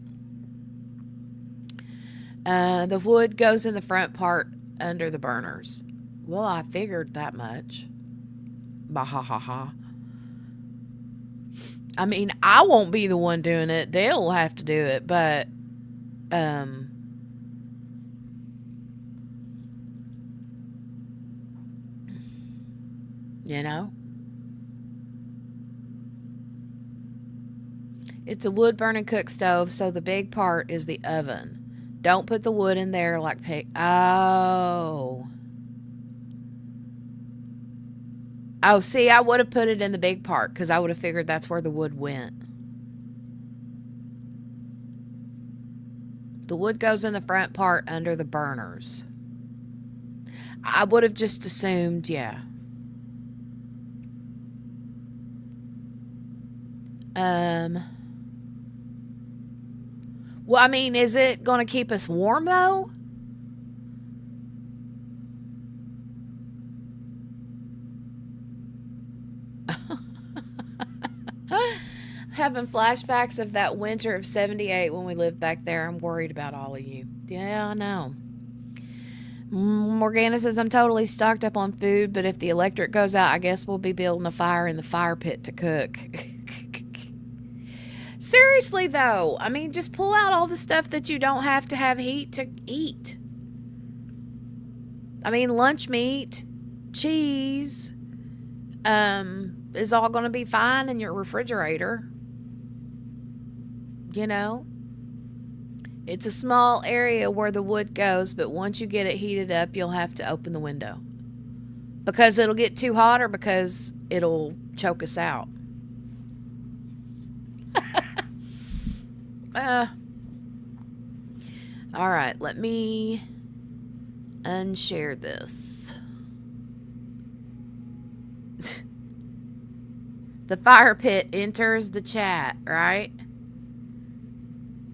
The wood goes in the front part under the burners. Well, I figured that much. Bah ha ha ha. I mean, I won't be the one doing it. Dale will have to do it, but um you know, it's a wood burning cook stove, so the big part is the oven. Don't put the wood in there like pig. Oh. Oh, see, I would have put it in the big part because I would have figured that's where the wood went. The wood goes in the front part under the burners. I would have just assumed, yeah. Um, well, I mean, is it going to keep us warm though? Having flashbacks of that winter of 78 when we lived back there. I'm worried about all of you. Yeah, I know. Morgana says, I'm totally stocked up on food, but if the electric goes out, I guess we'll be building a fire in the fire pit to cook. Seriously, though, I mean, just pull out all the stuff that you don't have to have heat to eat. I mean, lunch meat, cheese, is all going to be fine in your refrigerator. You know? It's a small area where the wood goes, but once you get it heated up, you'll have to open the window. Because it'll get too hot or because it'll choke us out. All right, let me unshare this. The fire pit enters the chat, right?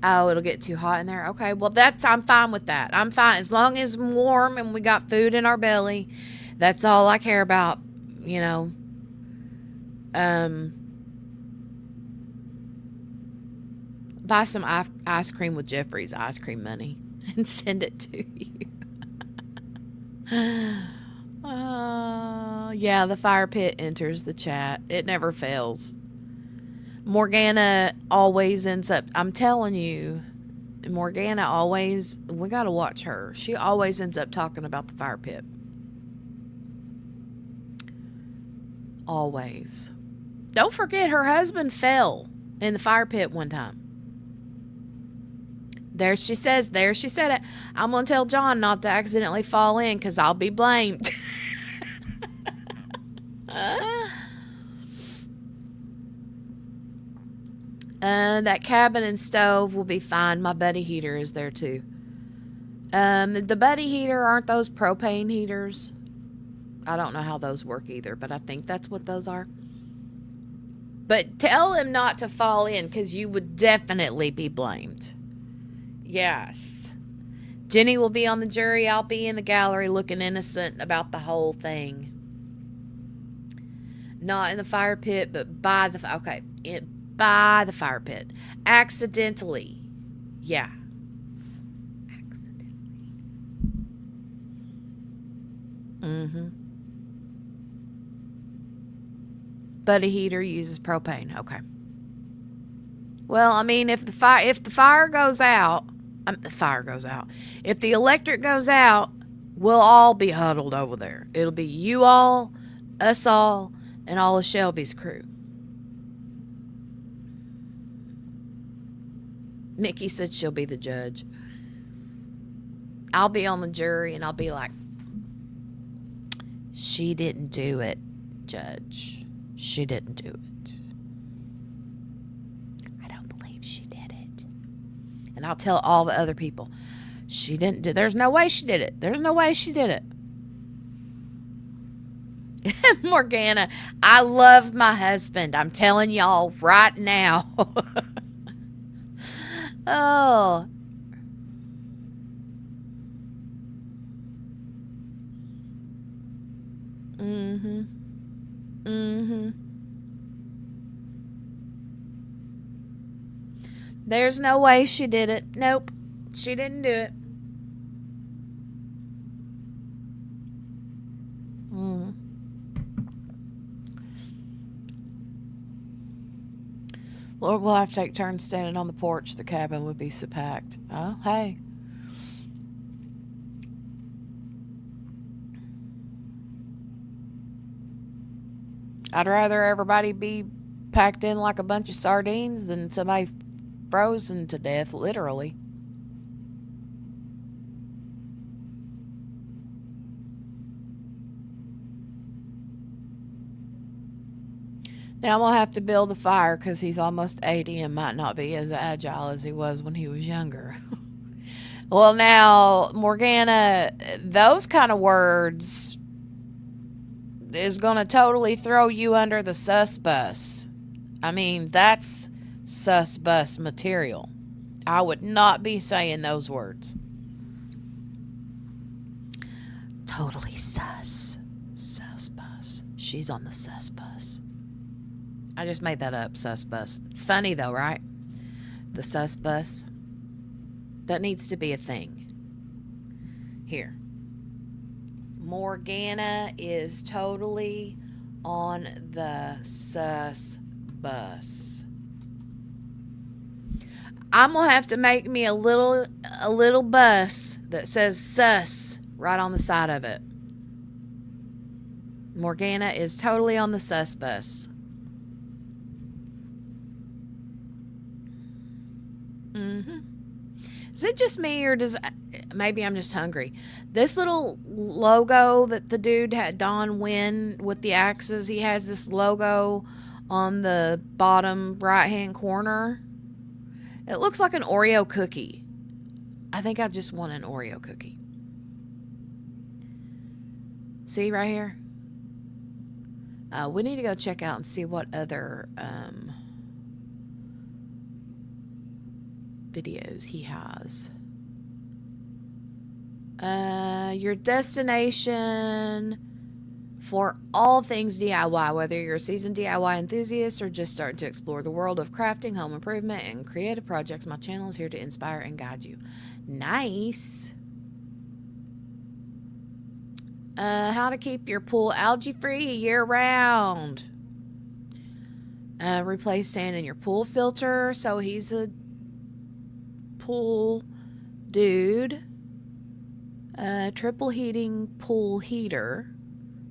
Oh, it'll get too hot in there. Okay, well, I'm fine with that. I'm fine. As long as I'm warm and we got food in our belly, that's all I care about, you know. Buy some ice cream with Jeffrey's ice cream money and send it to you. Yeah, the fire pit enters the chat. It never fails. Morgana always ends up, I'm telling you, Morgana always, we got to watch her. She always ends up talking about the fire pit. Always. Don't forget her husband fell in the fire pit one time. There she said it. I'm going to tell John not to accidentally fall in because I'll be blamed. That cabin and stove will be fine. My buddy heater is there too. The buddy heater, aren't those propane heaters? I don't know how those work either, but I think that's what those are. But tell him not to fall in because you would definitely be blamed. Yes. Jenny will be on the jury. I'll be in the gallery looking innocent about the whole thing. Not in the fire pit, but by the fire pit. Accidentally. Yeah. Accidentally. Buddy heater uses propane. Okay. Well, I mean, if the fire goes out, if the electric goes out, we'll all be huddled over there. It'll be you all, us all, and all of Shelby's crew. Mickey said she'll be the judge. I'll be on the jury and I'll be like, she didn't do it, Judge. She didn't do it. I don't believe she did it. And I'll tell all the other people, she didn't do it. There's no way she did it. There's no way she did it. Morgana, I love my husband. I'm telling y'all right now. Oh. There's no way she did it. Nope. She didn't do it. Lord, we'll have to take turns standing on the porch. The cabin would be so packed. Oh, hey. I'd rather everybody be packed in like a bunch of sardines than somebody frozen to death, literally. Now I'm going to have to build the fire because he's almost 80 and might not be as agile as he was when he was younger. Well, now, Morgana, those kind of words is going to totally throw you under the sus bus. I mean, that's sus bus material. I would not be saying those words. Totally sus. Sus bus. She's on the sus bus. I just made that up, sus bus. It's funny though, right? The sus bus. That needs to be a thing. Here. Morgana is totally on the sus bus. I'm gonna have to make me a little bus that says sus right on the side of it. Morgana is totally on the sus bus. Is it just me, or maybe I'm just hungry? This little logo that the dude had, Don Wynn, with the axes, he has this logo on the bottom right-hand corner. It looks like an Oreo cookie. I think I just want an Oreo cookie. See right here? We need to go check out and see what other videos he has. Your destination for all things DIY, whether you're a seasoned DIY enthusiast or just starting to explore the world of crafting, home improvement, and creative projects. My channel is here to inspire and guide you. Nice. How to keep your pool algae free year round. Replace sand in your pool filter. So he's a pool dude. Triple heating pool heater.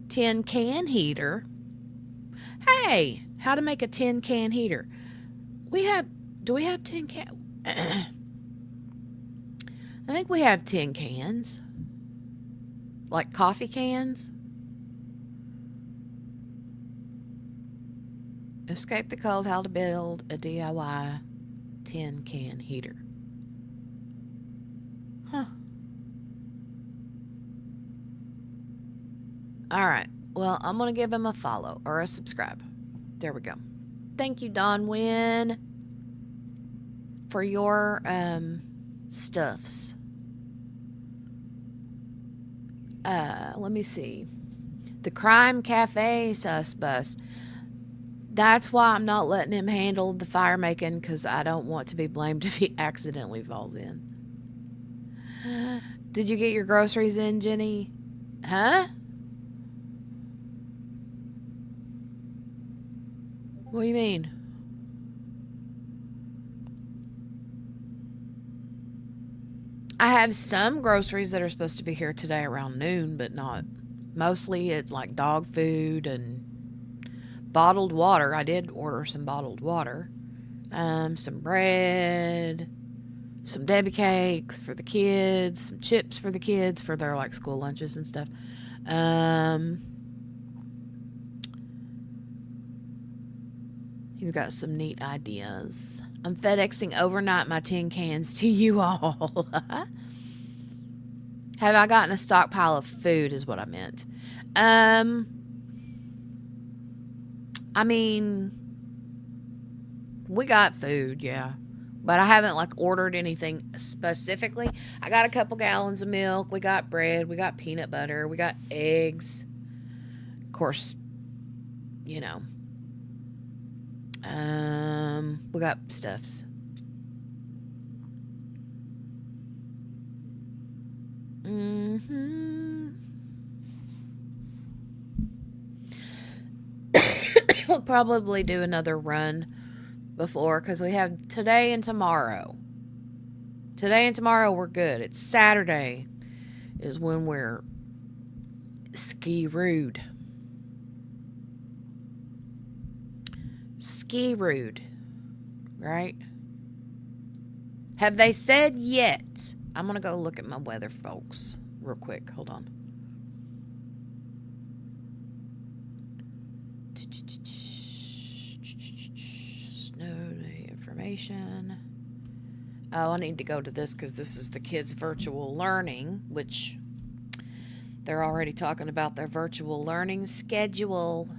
Tin can heater. Hey, how to make a tin can heater. Do we have tin can? I think we have tin cans. Like coffee cans. Escape the cold, how to build a DIY tin can heater. Huh. Alright. Well, I'm going to give him a follow or a subscribe. There we go. Thank you, Don Wynn, for your stuffs. Let me see. The Crime Cafe sus bus. That's why I'm not letting him handle the fire making, because I don't want to be blamed if he accidentally falls in. Did you get your groceries in, Jenny? Huh? What do you mean? I have some groceries that are supposed to be here today around noon, but not. Mostly it's like dog food and bottled water. I did order some bottled water. Some bread, some Debbie cakes for the kids, some chips for the kids for their like school lunches and stuff. He's got some neat ideas. I'm FedExing overnight my tin cans to you all. Have I gotten a stockpile of food is what I meant. I mean, we got food, yeah. But I haven't like ordered anything specifically. I got a couple gallons of milk. We got bread. We got peanut butter. We got eggs. Of course, you know. We got stuffs. We'll probably do another run before because we have today and tomorrow. Today and tomorrow we're good. It's Saturday is when we're ski-rood. Ski-rood, right? Have they said yet? I'm going to go look at my weather, folks, real quick. Hold on. Snow day information. Oh, I need to go to this because this is the kids' virtual learning, which they're already talking about their virtual learning schedule.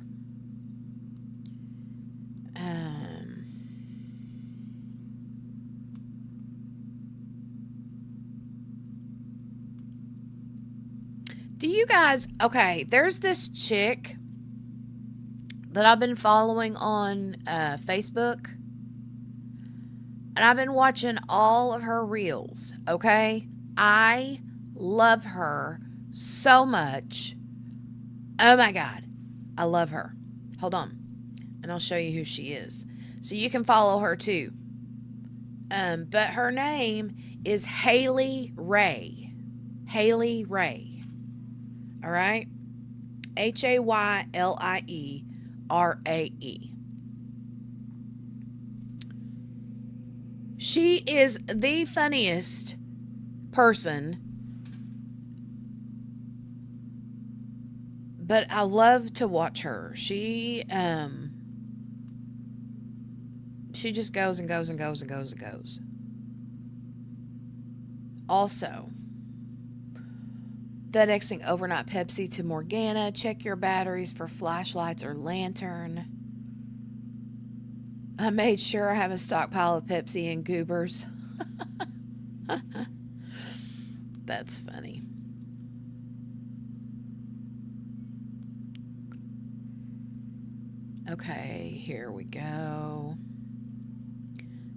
Do you guys, okay, there's this chick that I've been following on Facebook, and I've been watching all of her reels, okay? I love her so much. Oh my God, I love her. Hold on, and I'll show you who she is. So you can follow her too. But her name is Haley Ray. Haley Ray. All right? HAYLIERAE. She is the funniest person, but I love to watch her. She just goes and goes and goes and goes and goes. Also, FedExing overnight Pepsi to Morgana. Check your batteries for flashlights or lantern. I made sure I have a stockpile of Pepsi and Goobers. That's funny. Okay, here we go.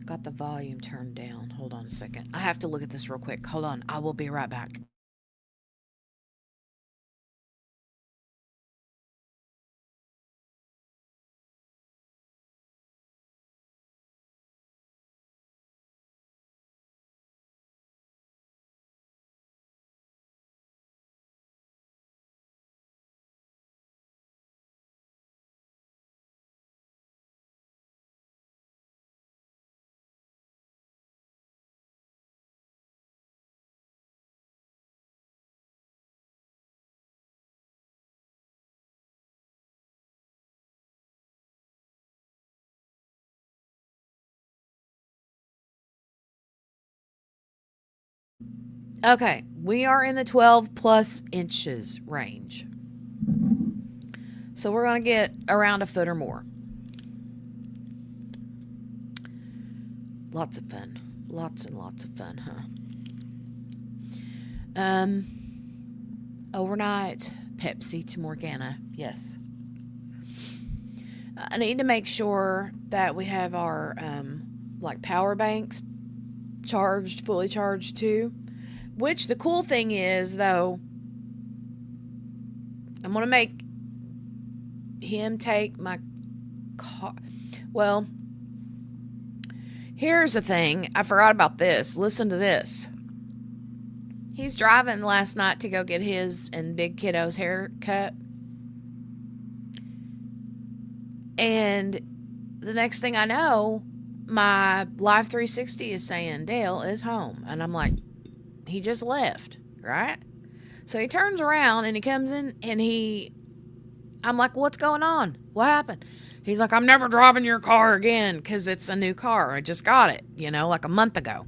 Got the volume turned down. Hold on a second. I have to look at this real quick. Hold on. I will be right back. Okay, we are in the 12 plus inches range. So we're going to get around a foot or more. Lots of fun. Lots and lots of fun, huh? Overnight Pepsi to Morgana. Yes. I need to make sure that we have our like power banks charged, fully charged too. Which the cool thing is, though, I'm going to make him take my car. Well, here's the thing. I forgot about this. Listen to this. He's driving last night to go get his and Big Kiddo's hair cut. And the next thing I know, my Live 360 is saying Dale is home. And I'm like, he just left, right? So he turns around and he comes in and I'm like, what's going on? What happened? He's like, I'm never driving your car again because it's a new car. I just got it, like a month ago.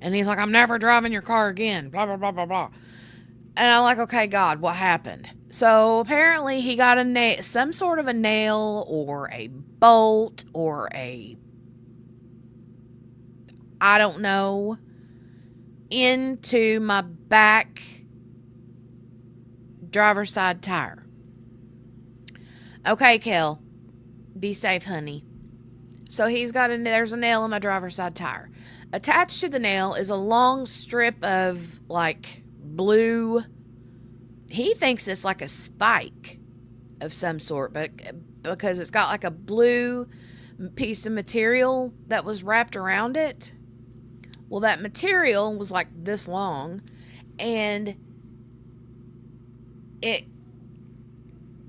And he's like, I'm never driving your car again, blah, blah, blah, blah, blah. And I'm like, okay, God, what happened? So apparently he got some sort of a nail or a bolt or I don't know, into my back driver's side tire. Okay, Kel, be safe, honey. So there's a nail in my driver's side tire. Attached to the nail is a long strip of like blue. He thinks it's like a spike of some sort, but because it's got like a blue piece of material that was wrapped around it. Well, that material was like this long, and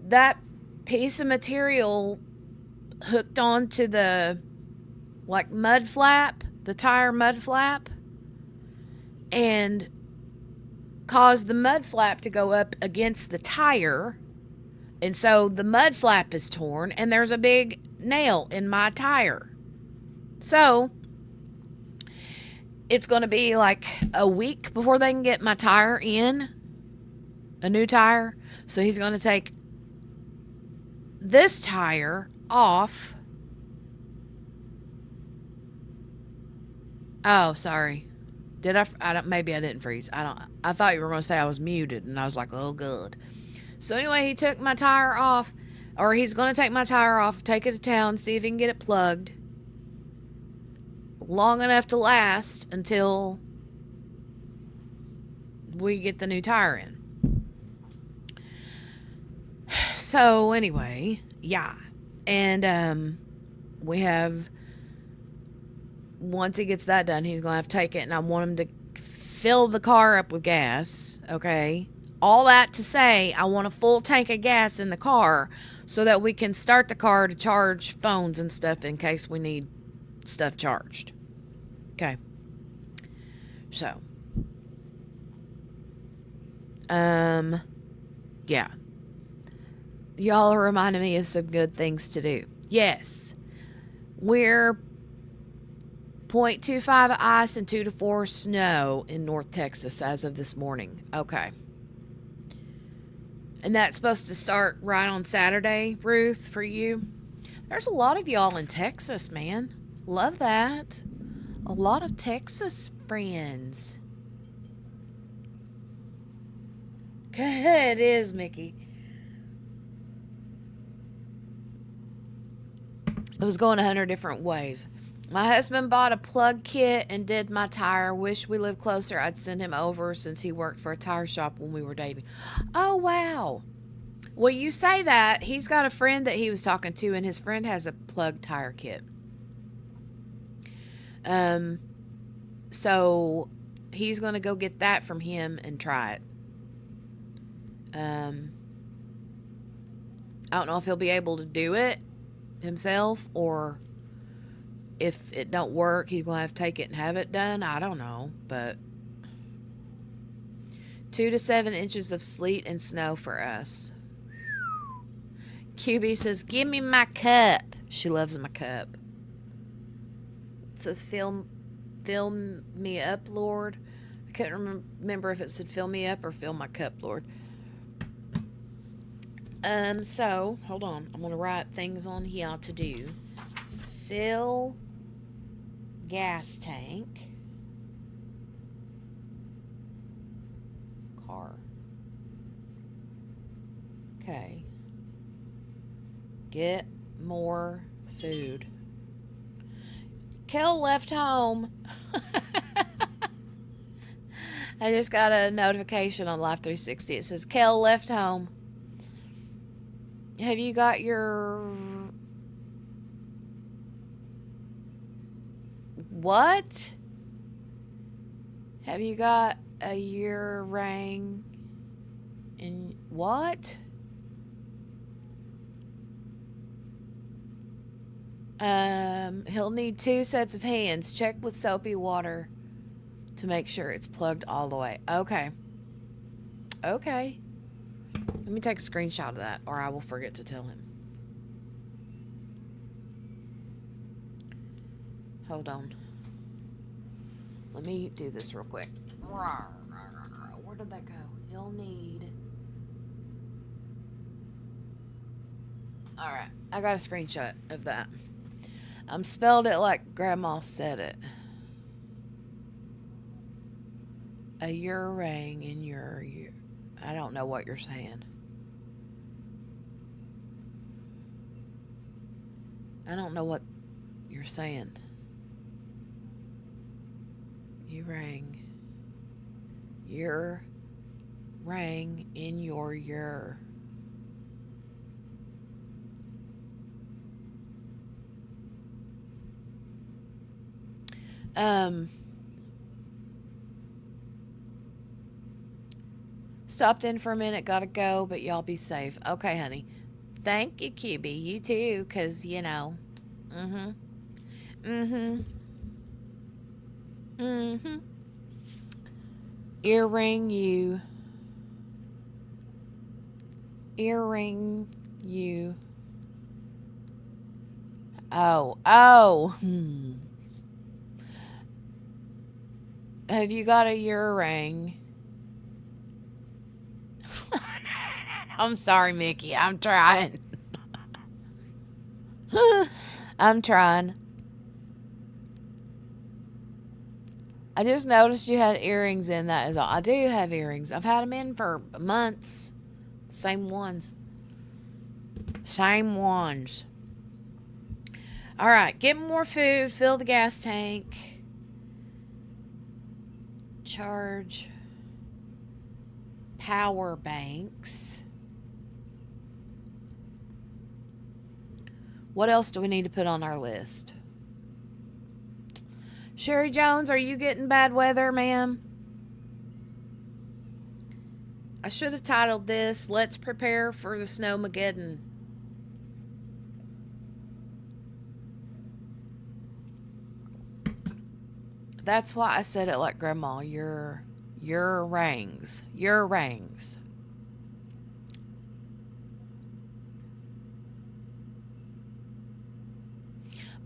that piece of material hooked onto the like mud flap, the tire mud flap, and caused the mud flap to go up against the tire. And so the mud flap is torn, and there's a big nail in my tire. So it's going to be like a week before they can get my tire in, a new tire. So he's going to take this tire off. Oh, sorry. Did I don't, maybe I didn't freeze. I thought you were going to say I was muted, and I was like, oh, good. So anyway, he took my tire off, or he's going to take my tire off, take it to town, see if he can get it plugged long enough to last until we get the new tire in. So anyway, yeah. And we have, once he gets that done, he's going to have to take it, and I want him to fill the car up with gas, okay? All that to say, I want a full tank of gas in the car so that we can start the car to charge phones and stuff in case we need stuff charged. Okay. So. Yeah. Y'all are reminding me of some good things to do. Yes. We're 0.25 ice and 2 to 4 snow in North Texas as of this morning. Okay. And that's supposed to start right on Saturday, Ruth, for you. There's a lot of y'all in Texas, man. Love that. A lot of Texas friends. It is, Mickey. It was going 100 different ways. My husband bought a plug kit and did my tire. Wish we lived closer. I'd send him over since he worked for a tire shop when we were dating. Oh, wow. Well, you say that. He's got a friend that he was talking to, and his friend has a plug tire kit. So he's going to go get that from him and try it. I don't know if he'll be able to do it himself, or if it don't work, he's going to have to take it and have it done. I don't know, but 2 to 7 inches of sleet and snow for us. QB says, give me my cup. She loves my cup. It says, fill me up, Lord. I couldn't remember if it said fill me up or fill my cup, Lord. So, hold on. I'm going to write things on here to do. Fill gas tank. Car. Okay. Get more food. Kel left home. I just got a notification on Life 360. It says Kel left home. Have you got your... What? Have you got a year rang in... What? He'll need 2 sets of hands. Check with soapy water to make sure it's plugged all the way. Okay. Okay. Let me take a screenshot of that, or I will forget to tell him. Hold on. Let me do this real quick. Where did that go? He'll need... Alright, I got a screenshot of that. Spelled it like Grandma said it. A year rang in your... I don't know what you're saying. I don't know what you're saying. You rang. Your rang in your year. Um, Stopped in for a minute, gotta go, but y'all be safe. Okay, honey. Thank you, QB. You too, because, you know. Mm-hmm. Mm-hmm. Mm-hmm. Earring you. Earring you. Oh. Oh. Have you got a earring? I'm sorry, Mickey. I'm trying. I'm trying. I just noticed you had earrings in, that is all. I do have earrings. I've had them in for months. Same ones. Same ones. All right. Get more food. Fill the gas tank. Charge power banks. What else do we need to put on our list? Sherry Jones, are you getting bad weather, ma'am? I should have titled this, Let's Prepare for the Snowmageddon. That's why I said it like Grandma. Your rings. Your rings.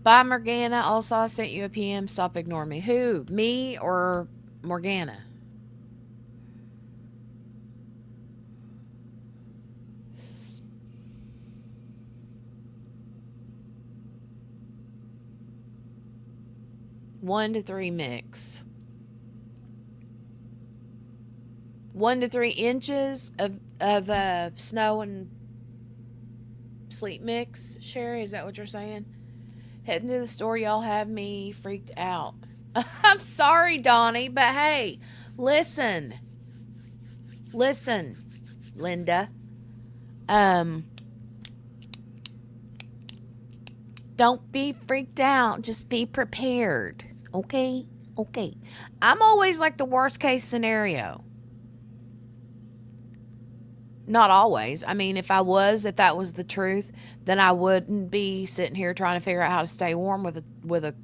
Bye, Morgana. Also, I sent you a PM. Stop ignoring me. Who? Me or Morgana? One to 3 mix. 1 to 3 inches of snow and sleet mix. Sherry, is that what you're saying? Heading to the store, y'all have me freaked out. I'm sorry, Donnie, but hey, listen, Linda. Don't be freaked out. Just be prepared. Okay? Okay. I'm always like the worst case scenario. Not always. I mean, if that was the truth, then I wouldn't be sitting here trying to figure out how to stay warm with a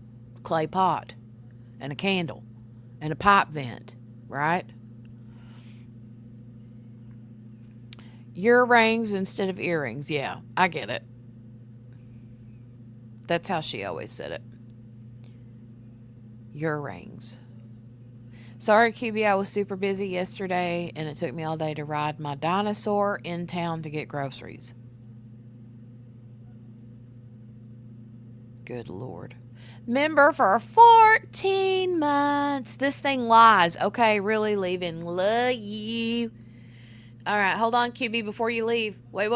clay pot and a candle and a pipe vent, right? Earrings instead of earrings. Yeah, I get it. That's how she always said it. Earrings. Sorry, QB, I was super busy yesterday, and it took me all day to ride my dinosaur in town to get groceries. Good Lord. Member for 14 months. This thing lies. Okay, really leaving. Love you. All right, hold on, QB, before you leave. Wait.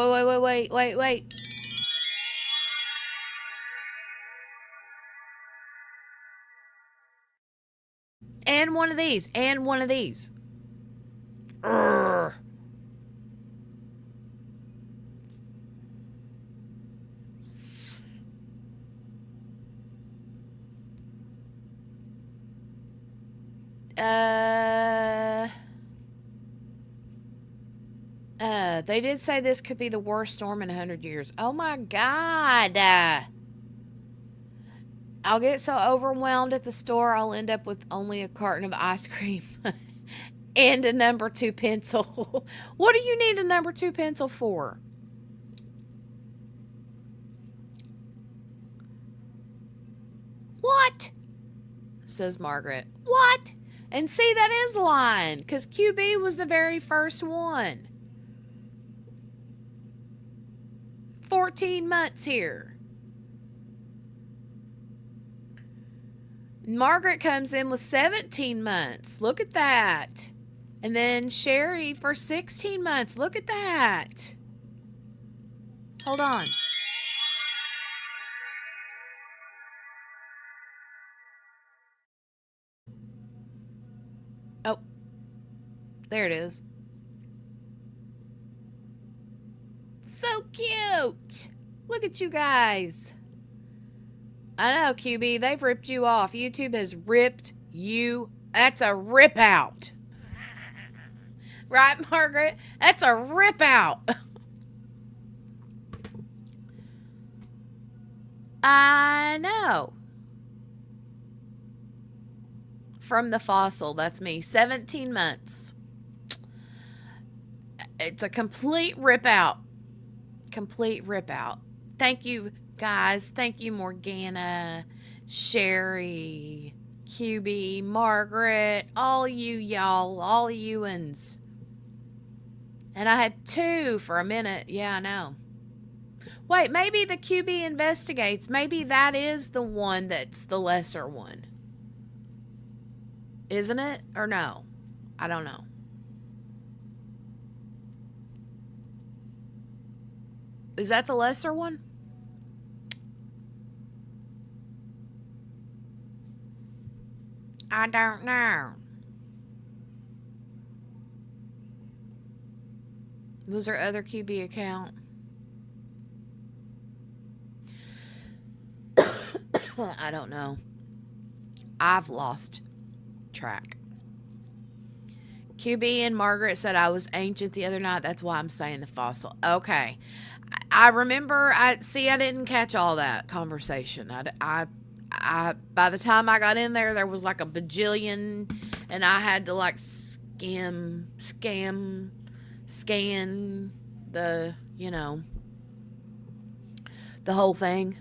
And one of these. And one of these. Urgh. They did say this could be the worst storm in 100 years. Oh my God. I'll get so overwhelmed at the store, I'll end up with only a carton of ice cream and a number 2 pencil. What do you need a number 2 pencil for? What? Says Margaret. What? And see, that is lying, because QB was the very first one. 14 months here. Margaret comes in with 17 months. Look at that. And then Sherry for 16 months. Look at that. Hold on. Oh, there it is. So cute. Look at you guys. I know, QB. They've ripped you off. YouTube has ripped you. That's a rip out. Right, Margaret? That's a rip out. I know. From the fossil, that's me. 17 months. It's a complete rip out. Complete rip out. Thank you, guys. Thank you, Morgana, Sherry, QB, Margaret, all you y'all, all you'uns. And I had 2 for a minute. Yeah, I know. Wait, maybe the QB investigates. Maybe that is the one that's the lesser one. Isn't it? Or no? I don't know. Is that the lesser one? I don't know. Was her other QB account? I don't know. I've lost track. QB and Margaret said I was ancient the other night. That's why I'm saying the fossil. Okay. I remember. I didn't catch all that conversation. I by the time I got in there was like a bajillion, and I had to like scan the, the whole thing.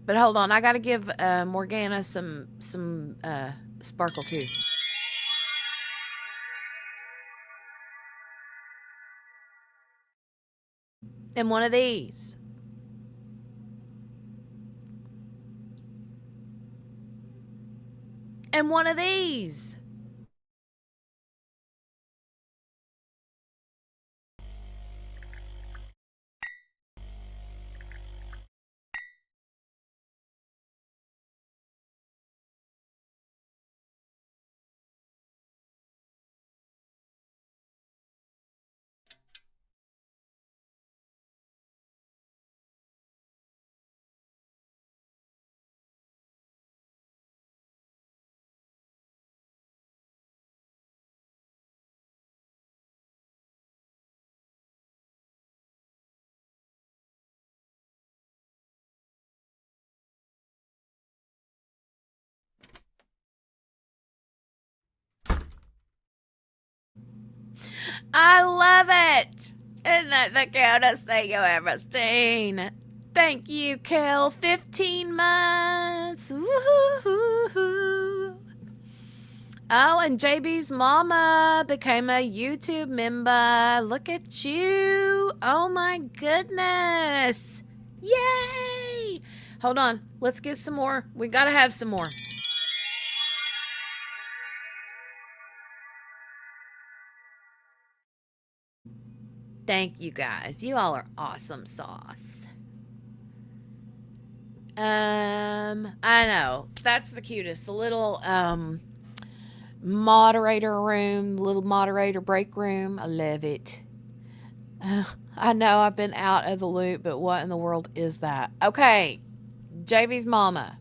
But hold on, I got to give Morgana some sparkle too. And one of these. And one of these. I love it. Isn't that the cutest thing you've ever seen? Thank you, Kel. 15 months. Woo-hoo-hoo-hoo. Oh, and JB's mama became a YouTube member. Look at you. Oh, my goodness. Yay. Hold on. Let's get some more. We got to have some more. Thank you, guys. You all are awesome sauce. I know. That's the cutest. The little moderator room, little moderator break room. I love it. I know I've been out of the loop, but what in the world is that? Okay. JB's mama.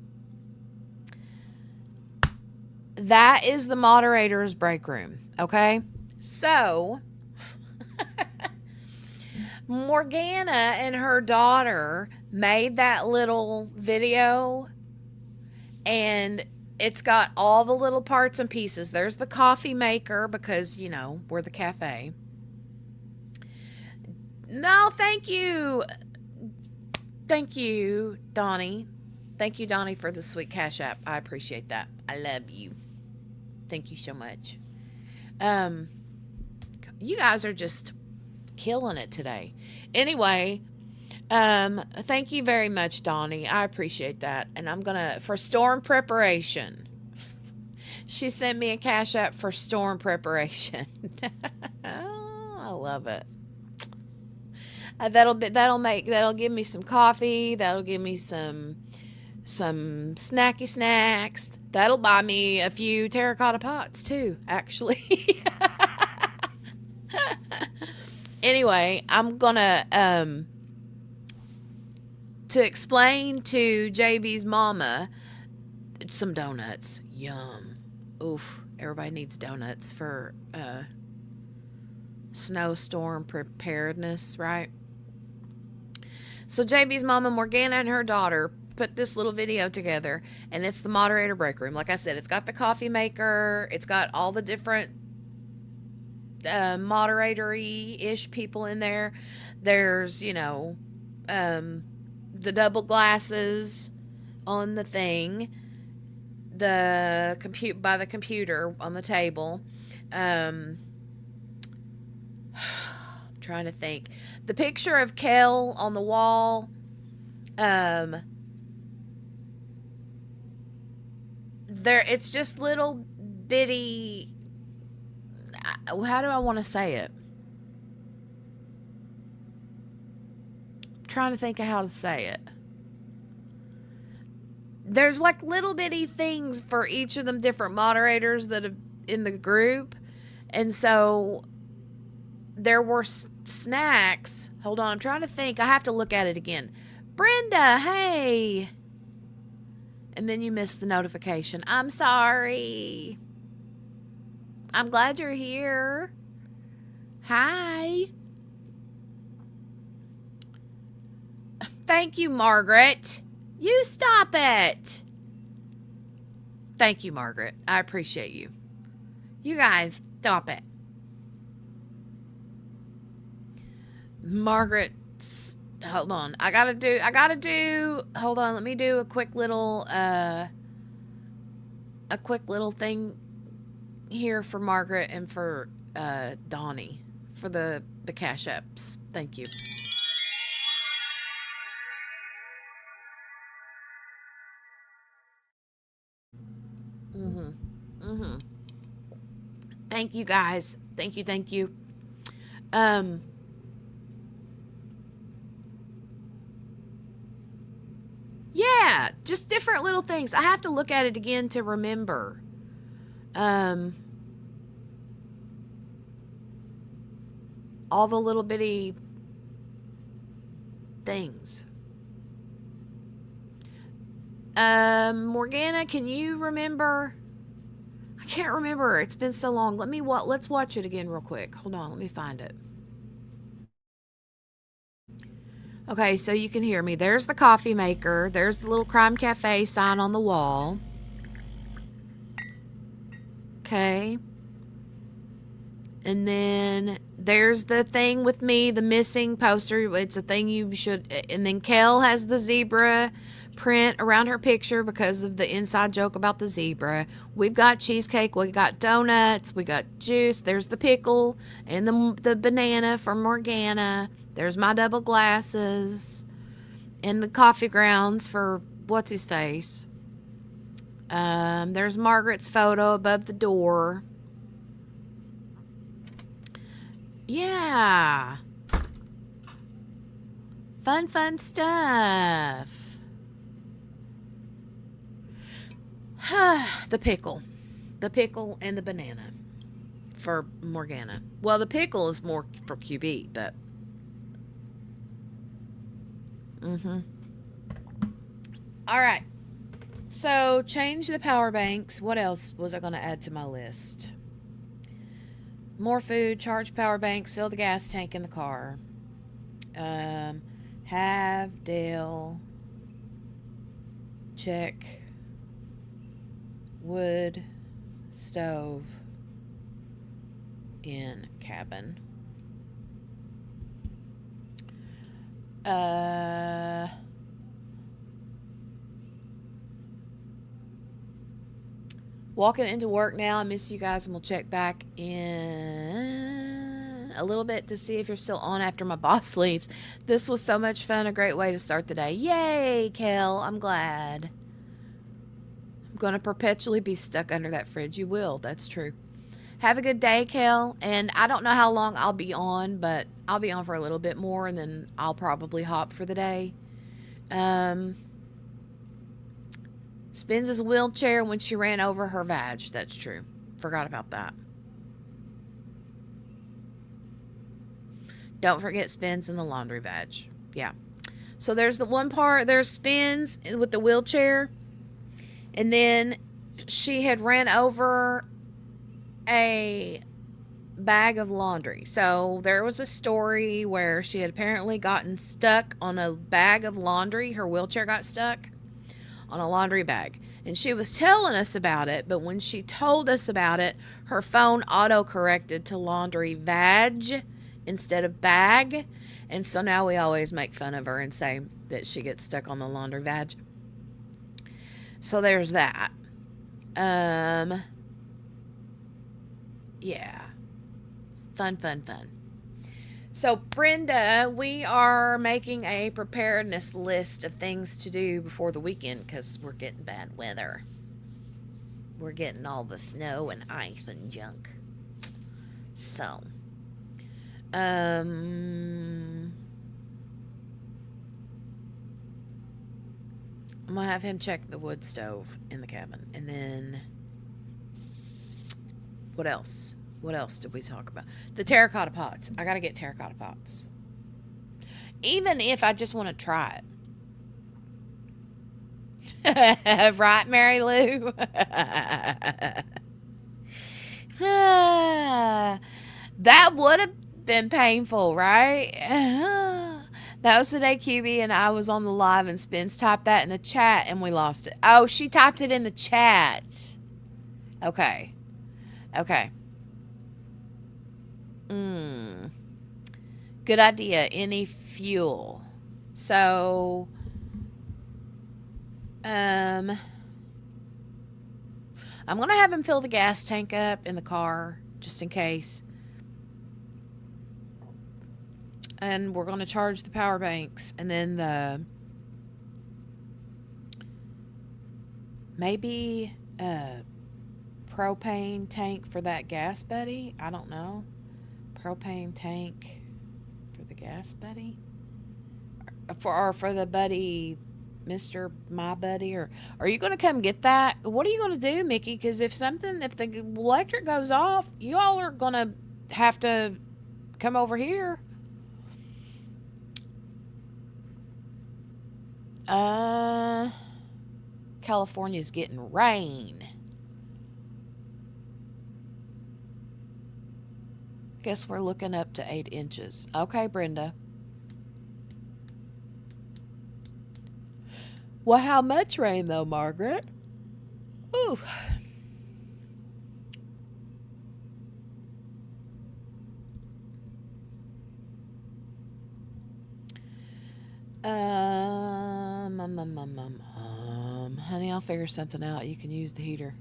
That is the moderator's break room. Okay. So Morgana and her daughter made that little video, and it's got all the little parts and pieces. There's the coffee maker because, we're the cafe. No, thank you. Thank you, Donnie. Thank you, Donnie, for the sweet Cash App. I appreciate that. I love you. Thank you so much. You guys are just killing it today. Anyway, thank you very much, Donnie. I appreciate that. And for storm preparation. She sent me a Cash App for storm preparation. Oh, I love it. That'll give me some coffee. That'll give me some snacky snacks. That'll buy me a few terracotta pots too, actually. Anyway, I'm gonna to explain to JB's mama some donuts. Yum. Oof. Everybody needs donuts for snowstorm preparedness, right? So JB's mama, Morgana, and her daughter put this little video together, and it's the moderator break room. Like I said, it's got the coffee maker, it's got all the different moderatory-ish people in there. There's, you know, the double glasses on the thing, the by the computer on the table. I'm trying to think. The picture of Kel on the wall. There, it's just little bitty. How do I want to say it? I'm trying to think of how to say it. There's like little bitty things for each of them different moderators that have in the group, and so there were snacks. Hold on, I'm trying to think. I have to look at it again. Brenda, hey. And then you missed the notification. I'm sorry. I'm glad you're here. Hi. Thank you, Margaret. You stop it. Thank you, Margaret. I appreciate you. You guys, stop it. Margaret's, hold on. I gotta do, hold on. Let me do a quick little thing here for Margaret and for Donnie for the cash apps. Thank you. Thank you, guys. Thank you. Yeah, just different little things. I have to look at it again to remember. All the little bitty things. Morgana, can you remember? I can't remember. It's been so long. Let's watch it again real quick. Hold on, let me find it. Okay, so you can hear me. There's the coffee maker. There's the little Crime Cafe sign on the wall. Okay. And then there's the thing with me, the missing poster. It's a thing you should... And then Kel has the zebra print around her picture because of the inside joke about the zebra. We've got cheesecake. We got donuts. We got juice. There's the pickle and the banana from Morgana. There's my double glasses. And the coffee grounds for what's-his-face. There's Margaret's photo above the door. Yeah. Fun stuff. The pickle and the banana for Morgana. Well, the pickle is more for QB, but all right. So change the power banks. What else was I going to add to my list? More food, charge power banks, fill the gas tank in the car. Have Dale check wood stove in cabin. Walking into work now. I miss you guys, and we'll check back in a little bit to see if you're still on after my boss leaves. This was so much fun. A great way to start the day. Yay, Kel. I'm glad. I'm going to perpetually be stuck under that fridge. You will. That's true. Have a good day, Kel. And I don't know how long I'll be on, but I'll be on for a little bit more, and then I'll probably hop for the day. Spins his wheelchair when she ran over her vag. That's true. Forgot about that. Don't forget Spins in the laundry vag. Yeah. So there's the one part, there's spins with the wheelchair. And then she had ran over a bag of laundry. So there was a story where she had apparently gotten stuck on a bag of laundry. Her wheelchair got stuck on a laundry bag. And she was telling us about it, but when she told us about it, her phone auto-corrected to laundry vag instead of bag. And so now we always make fun of her and say that she gets stuck on the laundry vag. So there's that. Yeah. Fun. So, Brenda, we are making a preparedness list of things to do before the weekend because we're getting bad weather. We're getting all the snow and ice and junk. So, I'm going to have him check the wood stove in the cabin. And then, what else? What else did we talk about? The terracotta pots. I got to get terracotta pots. Even if I just want to try it. Right, Mary Lou? That would have been painful, right? That was the day QB and I was on the live and Spence typed that in the chat and we lost it. Oh, she typed it in the chat. Okay. Good idea. Any fuel. So, I'm going to have him fill the gas tank up in the car just in case. And we're going to charge the power banks and then maybe propane tank for that gas buddy. I don't know. Propane tank for the gas buddy, for the buddy, Mr. My Buddy, or are you going to come get that? What are you going to do, Mickey? Because if the electric goes off, you all are going to have to come over here. California's getting rain. Guess we're looking up to 8 inches. Okay, Brenda. Well, how much rain, though, Margaret? Ooh. Honey, I'll figure something out. You can use the heater.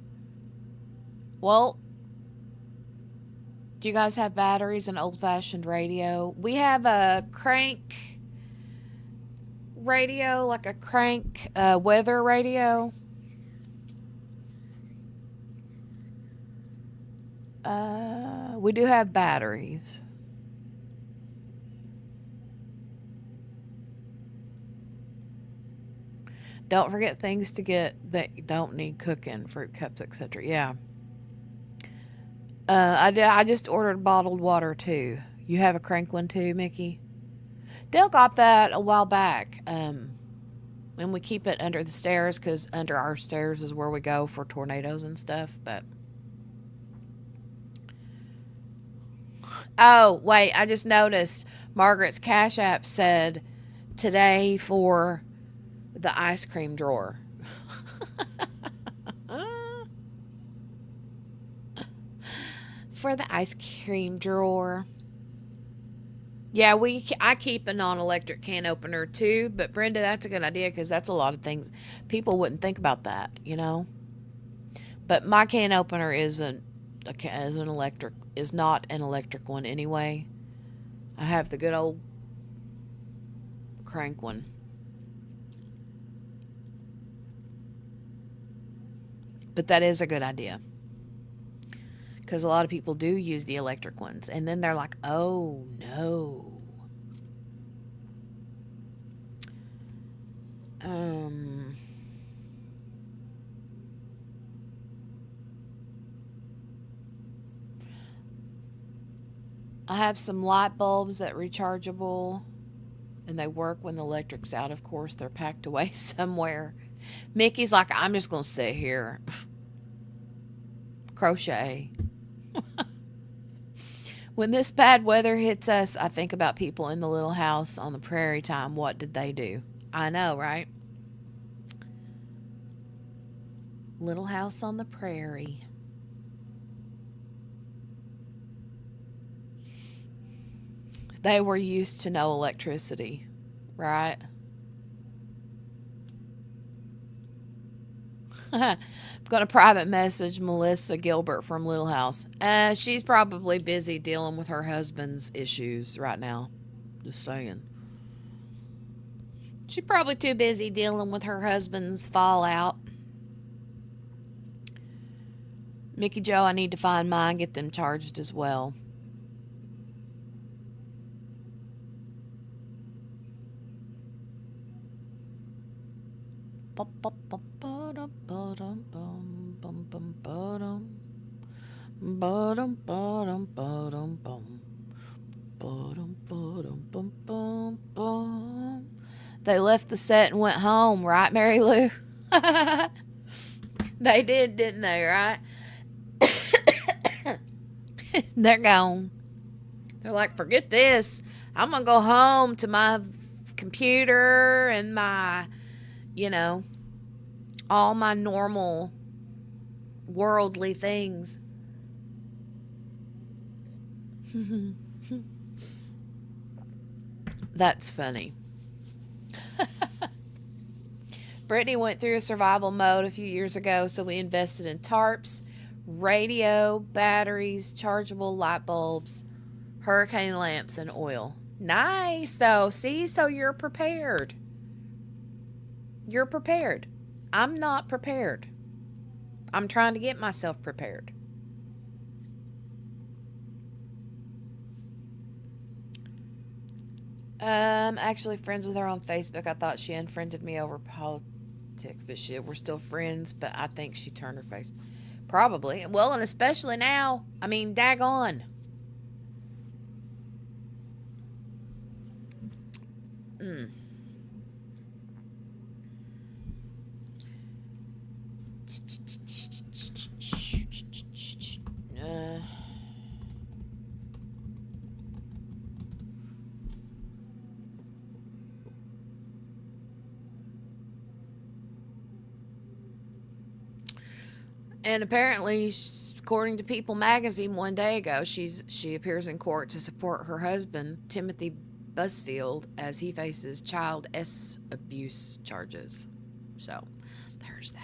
Well, do you guys have batteries and old-fashioned radio? We have a crank radio, like a crank weather radio. We do have batteries. Don't forget things to get that don't need cooking, fruit cups, etc. Yeah. I just ordered bottled water too. You have a crank one too, Mickey? Dale got that a while back. And we keep it under the stairs because under our stairs is where we go for tornadoes and stuff. But oh, wait, I just noticed Margaret's Cash App said today for the ice cream drawer. For the ice cream drawer. Yeah, I keep a non-electric can opener too, but Brenda, that's a good idea because that's a lot of things. People wouldn't think about that, you know. But my can opener is not an electric one anyway. I have the good old crank one. But that is a good idea. Because a lot of people do use the electric ones. And then they're like, oh, no. I have some light bulbs that rechargeable. And they work when the electric's out, of course. They're packed away somewhere. Mickey's like, I'm just going to sit here. Crochet. When this bad weather hits us, I think about people in the little house on the prairie time. What did they do? I know, right? Little house on the prairie. They were used to no electricity, right? I'm going to private message Melissa Gilbert from Little House. She's probably busy dealing with her husband's issues right now. Just saying. She's probably too busy dealing with her husband's fallout. Mickey Joe, I need to find mine, get them charged as well. They left the set and went home, right, Mary Lou? They did, didn't they, right? They're gone. They're like, forget this. I'm going to go home to my computer and my, all my normal worldly things. That's funny. Brittany went through a survival mode a few years ago, so we invested in tarps, radio, batteries, chargeable light bulbs, hurricane lamps, and oil. Nice, though. See, so you're prepared. You're prepared. I'm not prepared. I'm trying to get myself prepared. Actually friends with her on Facebook. I thought she unfriended me over politics, but we're still friends, but I think she turned her face. Probably. Well, and especially now. I mean, daggone. And apparently, according to People magazine one day ago, she appears in court to support her husband, Timothy Busfield, as he faces child abuse charges. So, there's that.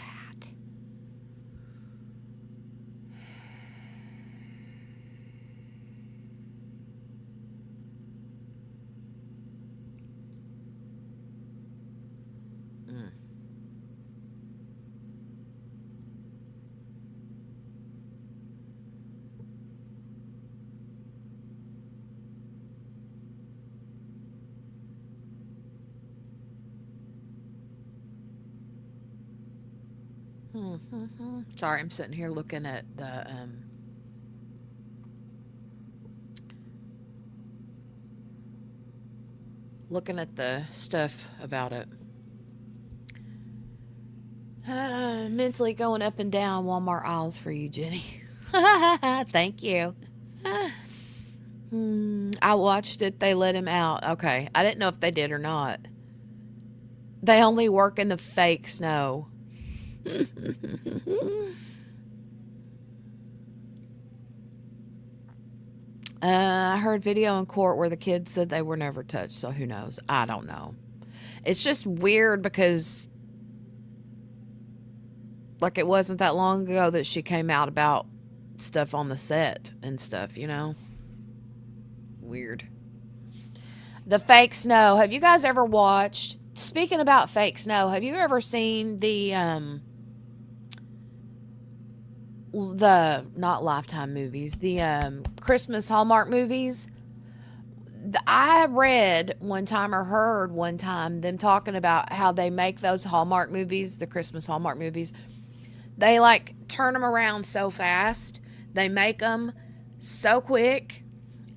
Sorry, I'm sitting here looking at the stuff about it. Mentally going up and down Walmart aisles for you, Jenny. Thank you. I watched it. They let him out. Okay. I didn't know if they did or not. They only work in the fake snow. I heard video in court where the kids said they were never touched, so who knows? I don't know. It's just weird because, like, it wasn't that long ago that she came out about stuff on the set and stuff, Weird. The fake snow. Have you guys ever watched, speaking about fake snow, have you ever seen the not Lifetime movies, the Christmas Hallmark movies? I read one time or heard one time them talking about how they make those Hallmark movies, the Christmas Hallmark movies. They turn them around so fast. They make them so quick.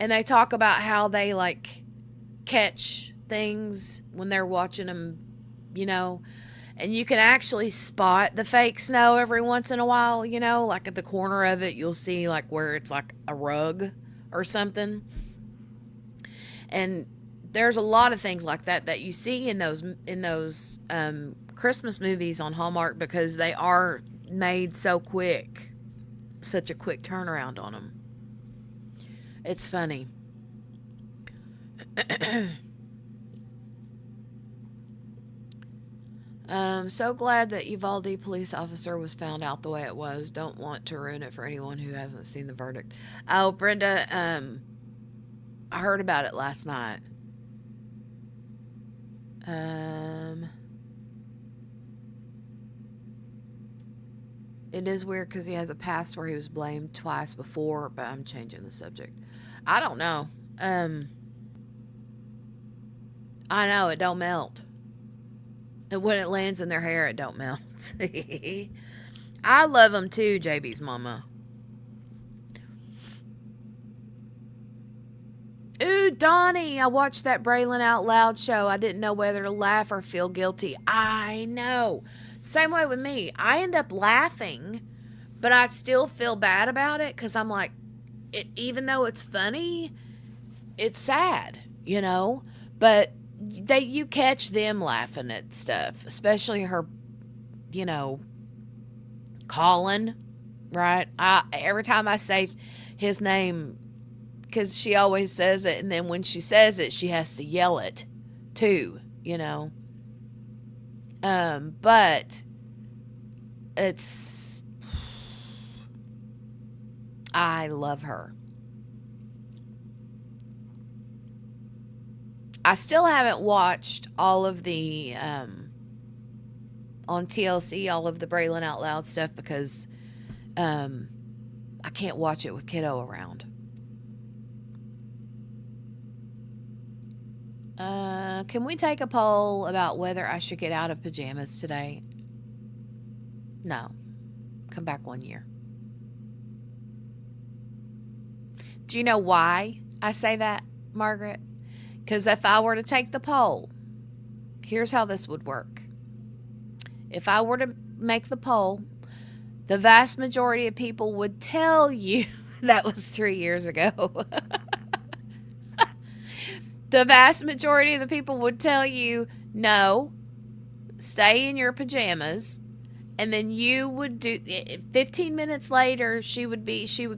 And they talk about how they catch things when they're watching them, and you can actually spot the fake snow every once in a while, like at the corner of it, you'll see like where it's like a rug or something. And there's a lot of things like that you see in those Christmas movies on Hallmark because they are made so quick, such a quick turnaround on them. It's funny. So glad that Uvalde police officer was found out the way it was. Don't want to ruin it for anyone who hasn't seen the verdict. Oh, Brenda, I heard about it last night. It is weird because he has a past where he was blamed twice before, but I'm changing the subject. I don't know. I know, it don't melt. And when it lands in their hair, it don't melt. I love them too, JB's mama. Ooh, Donnie, I watched that Braylon Out Loud show. I didn't know whether to laugh or feel guilty. I know. Same way with me. I end up laughing, but I still feel bad about it because I'm like, even though it's funny, it's sad, But you catch them laughing at stuff, especially her, Colin, right? Every time I say his name, because she always says it, and then when she says it, she has to yell it too, But I love her. I still haven't watched all of the on TLC, all of the Braylon Out Loud stuff because I can't watch it with kiddo around. Can we take a poll about whether I should get out of pajamas today? No. Come back 1 year. Do you know why I say that, Margaret? Because if I were to take the poll, here's how this would work. If I were to make the poll, the vast majority of people would tell you that was 3 years ago. The vast majority of the people would tell you, no, stay in your pajamas. And then you would do 15 minutes later, she would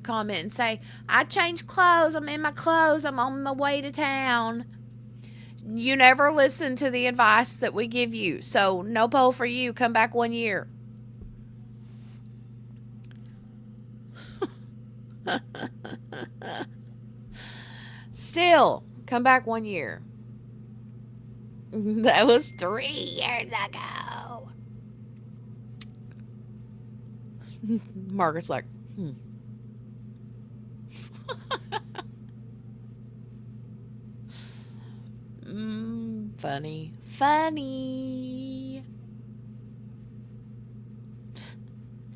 comment and say, I changed clothes. I'm in my clothes. I'm on the way to town. You never listen to the advice that we give you. So no poll for you. Come back 1 year. Still, come back 1 year. That was 3 years ago. Margaret's like, Funny.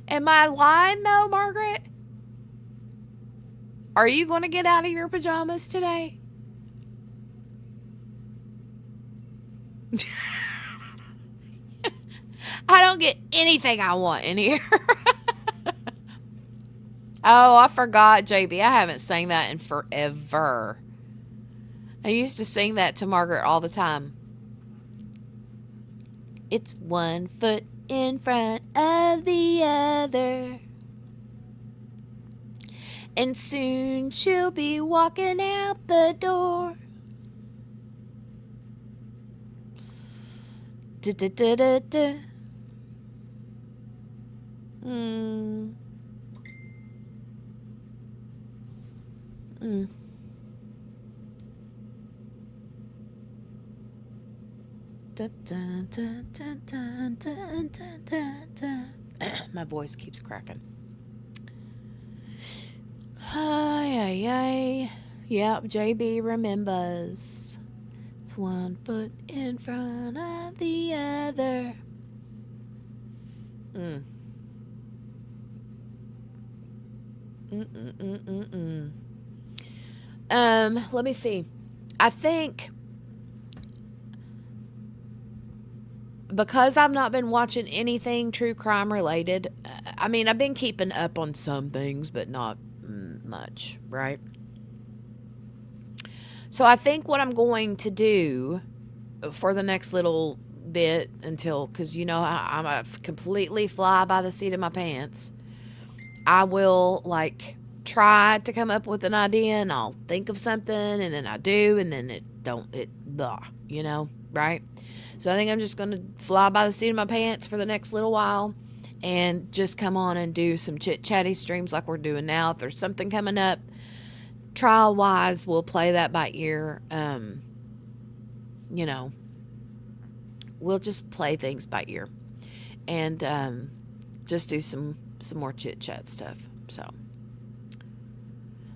Am I lying though, Margaret? Are you going to get out of your pajamas today? I don't get anything I want in here. Oh, I forgot, JB. I haven't sang that in forever. I used to sing that to Margaret all the time. It's 1 foot in front of the other. And soon she'll be walking out the door. Da-da-da-da-da. My voice keeps cracking. Ay. Yep, JB remembers. It's 1 foot in front of the other. Let me see. I think because I've not been watching anything true crime related, I mean, I've been keeping up on some things, but not much, right? So I think what I'm going to do for the next little bit until, because you know I'm a completely fly by the seat of my pants, I will like try to come up with an idea and I'll think of something and then I do and then blah, you know, right? So I think I'm just going to fly by the seat of my pants for the next little while and just come on and do some chit-chatty streams like we're doing now. If there's something coming up trial-wise, we'll play that by ear. You know, we'll just play things by ear and just do some more chit-chat stuff. So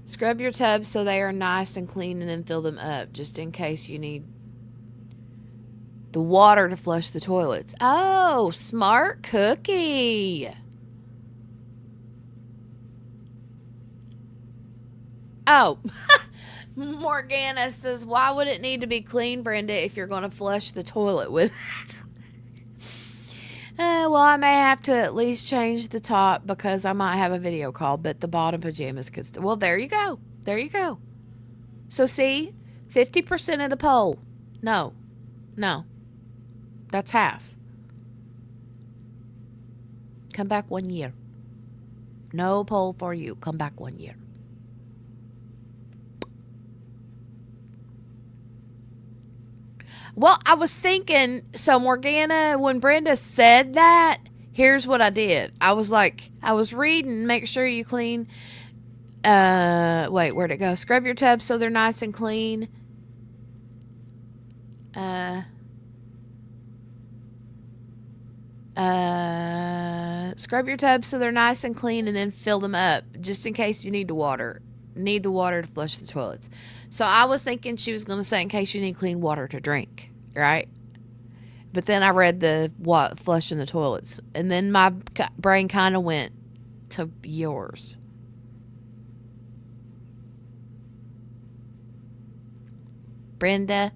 scrub your tubs so they are nice and clean and then fill them up just in case you need the water to flush the toilets. Oh, smart cookie. Oh, Morgana says, why would it need to be clean, Brenda, if you're going to flush the toilet with it? Well, I may have to at least change the top because I might have a video call, but the bottom pajamas could still. Well, there you go. There you go. So, see, 50% of the poll. No. That's half. Come back 1 year. No poll for you. Come back 1 year. Well, I was thinking, so Morgana, when Brenda said that, here's what I did. I was reading, make sure you clean. Wait, where'd it go? Scrub your tubs so they're nice and clean. Scrub your tubs so they're nice and clean and then fill them up just in case you need the water to flush the toilets. So I was thinking she was going to say in case you need clean water to drink, right? But then I read the flushing the toilets and then my brain kind of went to yours. Brenda.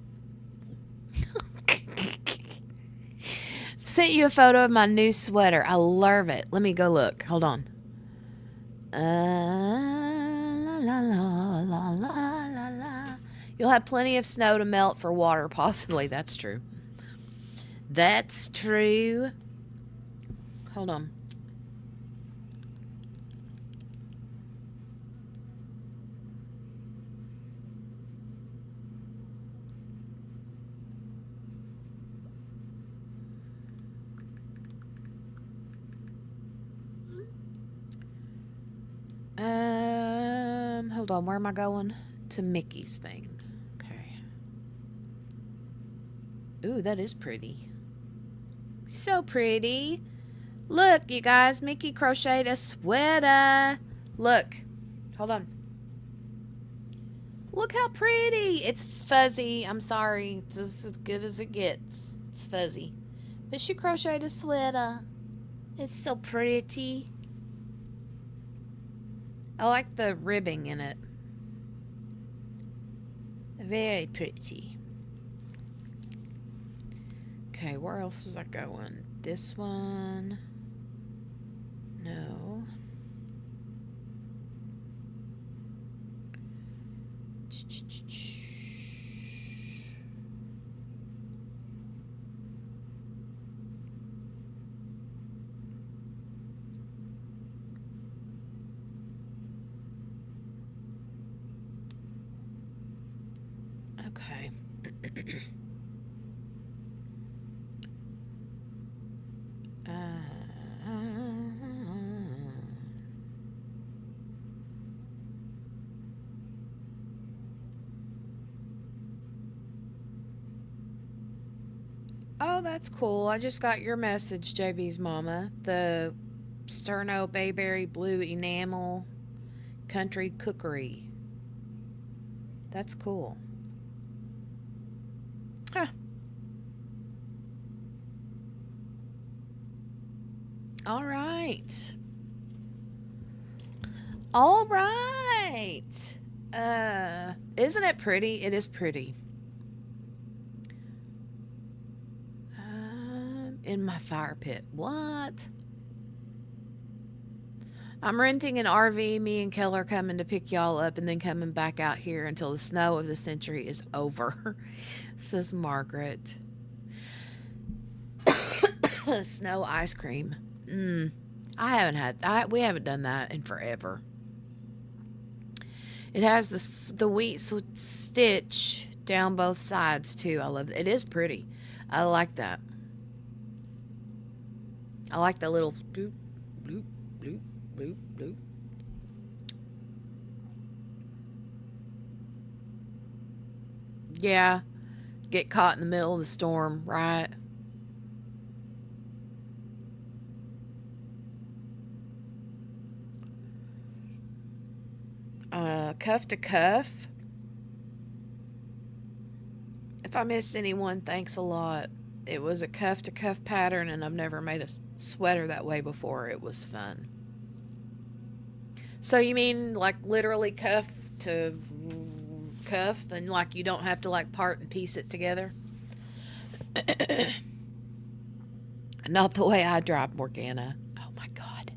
Sent you a photo of my new sweater. I love it. Let me go look. Hold on. La, la, la, la, la, la. You'll have plenty of snow to melt for water, possibly. That's true. That's true. Hold on. Hold on. Where am I going? To Mickey's thing. Okay. Ooh, that is pretty. So pretty. Look, you guys. Mickey crocheted a sweater. Look. Hold on. Look how pretty. It's fuzzy. I'm sorry. It's just as good as it gets. It's fuzzy. But she crocheted a sweater. It's so pretty. I like the ribbing in it. Very pretty. Okay, where else was I going? This one. No. Okay. Oh, that's cool. I just got your message, JB's mama. The Sterno Bayberry Blue Enamel Country Cookery. That's cool. Huh. All right. All right. Isn't it pretty? It is pretty. in my fire pit. What? I'm renting an RV. Me and Keller coming to pick y'all up and then coming back out here until the snow of the century is over, says Margaret. Snow ice cream. I haven't had we haven't done that in forever. It has the wheat stitch down both sides too. I love it. It is pretty. I like that. I like the little bloop, bloop, bloop, bloop, bloop. Yeah. Get caught in the middle of the storm, right? Cuff to cuff. If I missed anyone, thanks a lot. It was a cuff to cuff pattern, and I've never made a sweater that way before. It was fun. So you mean like literally cuff to cuff, and like you don't have to like part and piece it together? Not the way I drive, Morgana. Oh my God.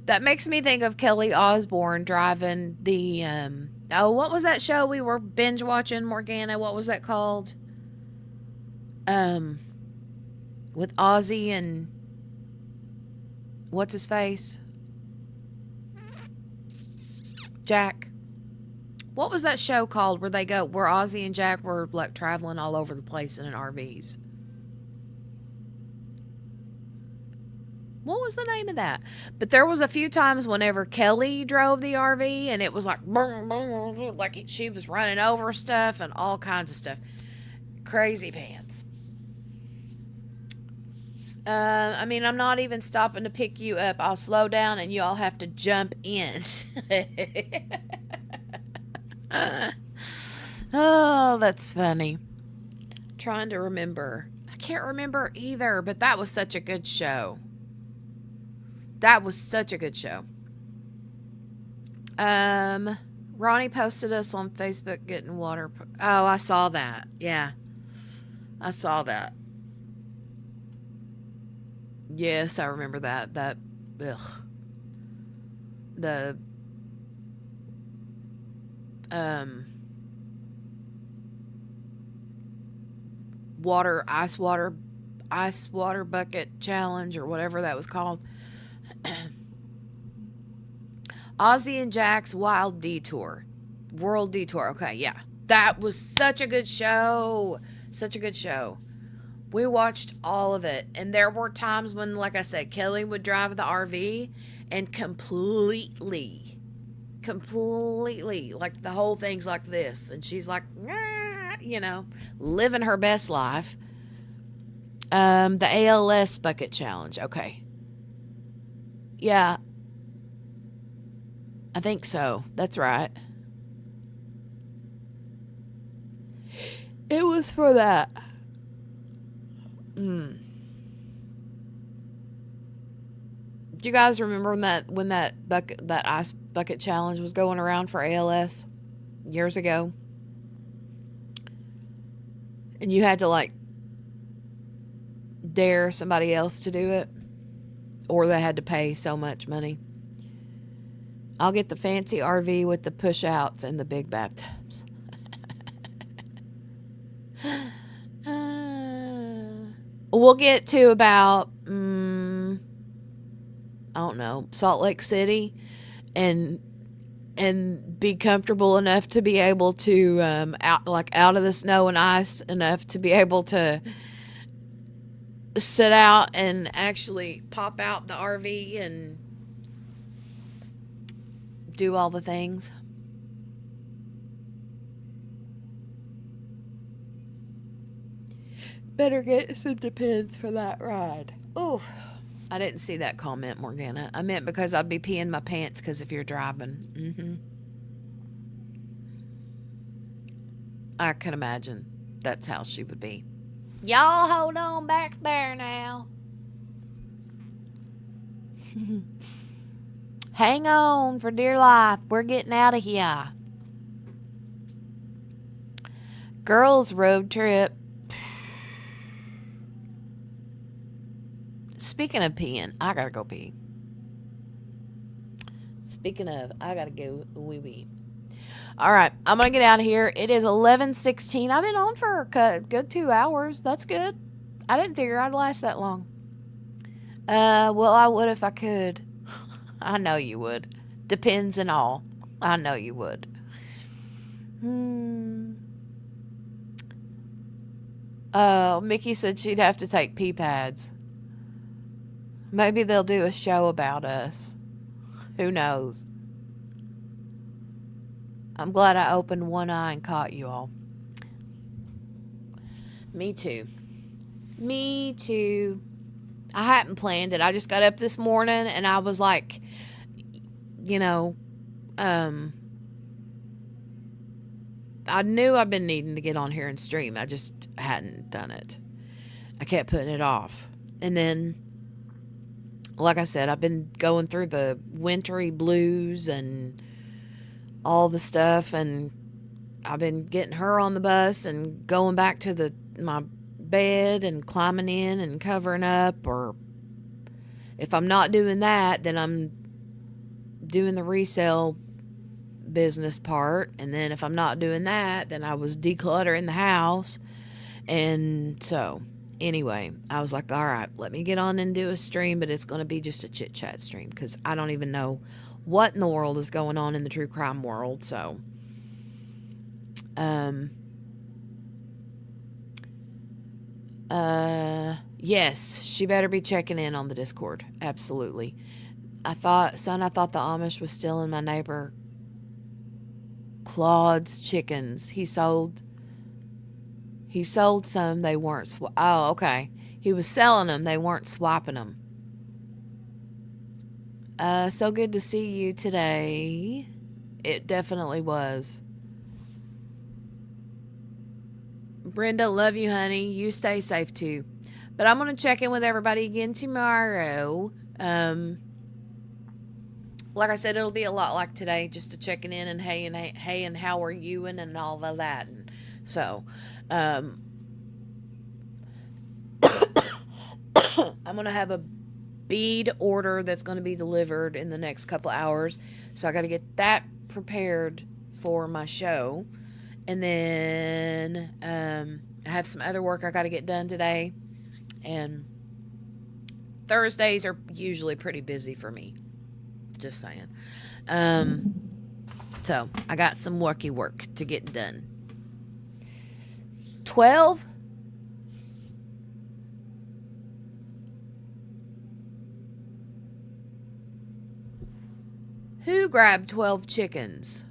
That makes me think of Kelly Osbourne driving the, what was that show we were binge watching, Morgana? What was that called? With Ozzy and what's his face? Jack. What was that show called where Ozzy and Jack were like traveling all over the place in an RVs? What was the name of that? But there was a few times whenever Kelly drove the RV and it was like, boom, boom, like she was running over stuff and all kinds of stuff. Crazy pants. I mean, I'm not even stopping to pick you up. I'll slow down and you all have to jump in. Oh, that's funny. Trying to remember. I can't remember either, but that was such a good show. That was such a good show. Ronnie posted us on Facebook getting water. Oh, I saw that. Yeah. I saw that. Yes, I remember that. Ugh. The, ice water bucket challenge or whatever that was called. Ozzy and Jack's World Detour. Okay, yeah. That was such a good show. Such a good show. We watched all of it. And there were times when, like I said, Kelly would drive the RV and completely, like the whole thing's like this. And she's like, living her best life. The ALS bucket challenge. Okay. Yeah. I think so. That's right. It was for that. Do you guys remember when that ice bucket challenge was going around for ALS years ago? And you had to like dare somebody else to do it, or they had to pay so much money. I'll get the fancy RV with the push outs and the big bathtubs. We'll get to about, I don't know, Salt Lake City and be comfortable enough to be able to, out of the snow and ice enough to be able to sit out and actually pop out the RV and do all the things. Better get some Depends for that ride. Oh, I didn't see that comment, Morgana. I meant because I'd be peeing my pants because if you're driving. I can imagine that's how she would be. Y'all hold on back there now. Hang on for dear life. We're getting out of here. Girls road trip. speaking of peeing, I gotta go pee. Speaking of, I gotta go wee wee. All right, I'm gonna get out of here. It is 11:16. I've been on for a good 2 hours. That's good. I didn't figure I'd last that long. Well, I would if I could. I know you would. Depends and all. I know you would. Mickey said she'd have to take pee pads. Maybe they'll do a show about us. Who knows? I'm glad I opened one eye and caught you all. Me too. Me too. I hadn't planned it. I just got up this morning and I was like, you know, I knew I've been needing to get on here and stream. I just hadn't done it. I kept putting it off. And then, like I said, I've been going through the wintry blues and all the stuff, and I've been getting her on the bus and going back to my bed and climbing in and covering up, or if I'm not doing that, then I'm doing the resale business part, and then if I'm not doing that, then I was decluttering the house. And so anyway, I was like, all right, let me get on and do a stream, but it's going to be just a chit chat stream because I don't even know what in the world is going on in the true crime world. So yes, she better be checking in on the Discord. Absolutely. I thought the Amish was stealing my neighbor Claude's chickens. He sold some. They weren't. Oh, okay. He was selling them. They weren't swapping them. So good to see you today. It definitely was. Brenda, love you, honey. You stay safe too. But I'm going to check in with everybody again tomorrow. Like I said, it'll be a lot like today, just to checking in and hey and how are you and all of that. And so, I'm going to have a bead order that's going to be delivered in the next couple hours. So I got to get that prepared for my show. And then I have some other work I got to get done today. And Thursdays are usually pretty busy for me. Just saying. So I got some work to get done. 12? Who grabbed 12 chickens?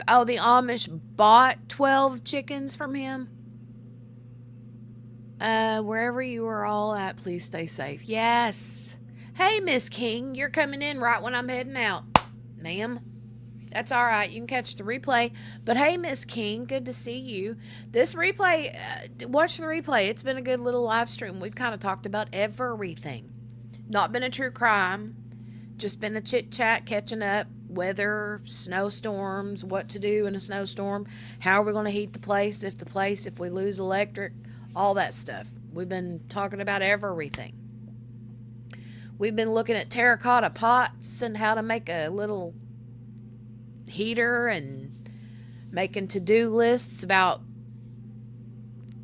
Oh, the Amish bought 12 chickens from him? Wherever you are all at, please stay safe. Yes. Hey, Miss King, you're coming in right when I'm heading out. Ma'am. That's all right. You can catch the replay. But hey, Miss King, good to see you. This replay, watch the replay. It's been a good little live stream. We've kind of talked about everything. Not been a true crime. Just been a chit chat, catching up. Weather, snowstorms, what to do in a snowstorm. How are we going to heat the place if we lose electric. All that stuff. We've been talking about everything. We've been looking at terracotta pots and how to make a little heater and making to-do lists about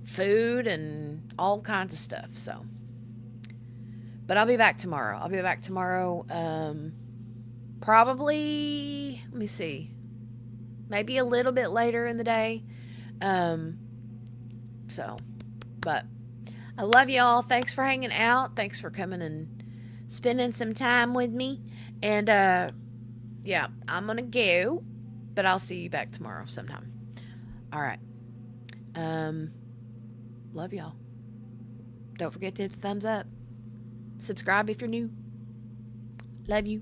food and all kinds of stuff. So, but I'll be back tomorrow. Probably, let me see, maybe a little bit later in the day. So, but I love y'all. Thanks for hanging out. Thanks for coming and spending some time with me. And, yeah, I'm going to go, but I'll see you back tomorrow sometime. All right. Love y'all. Don't forget to hit the thumbs up. Subscribe if you're new. Love you.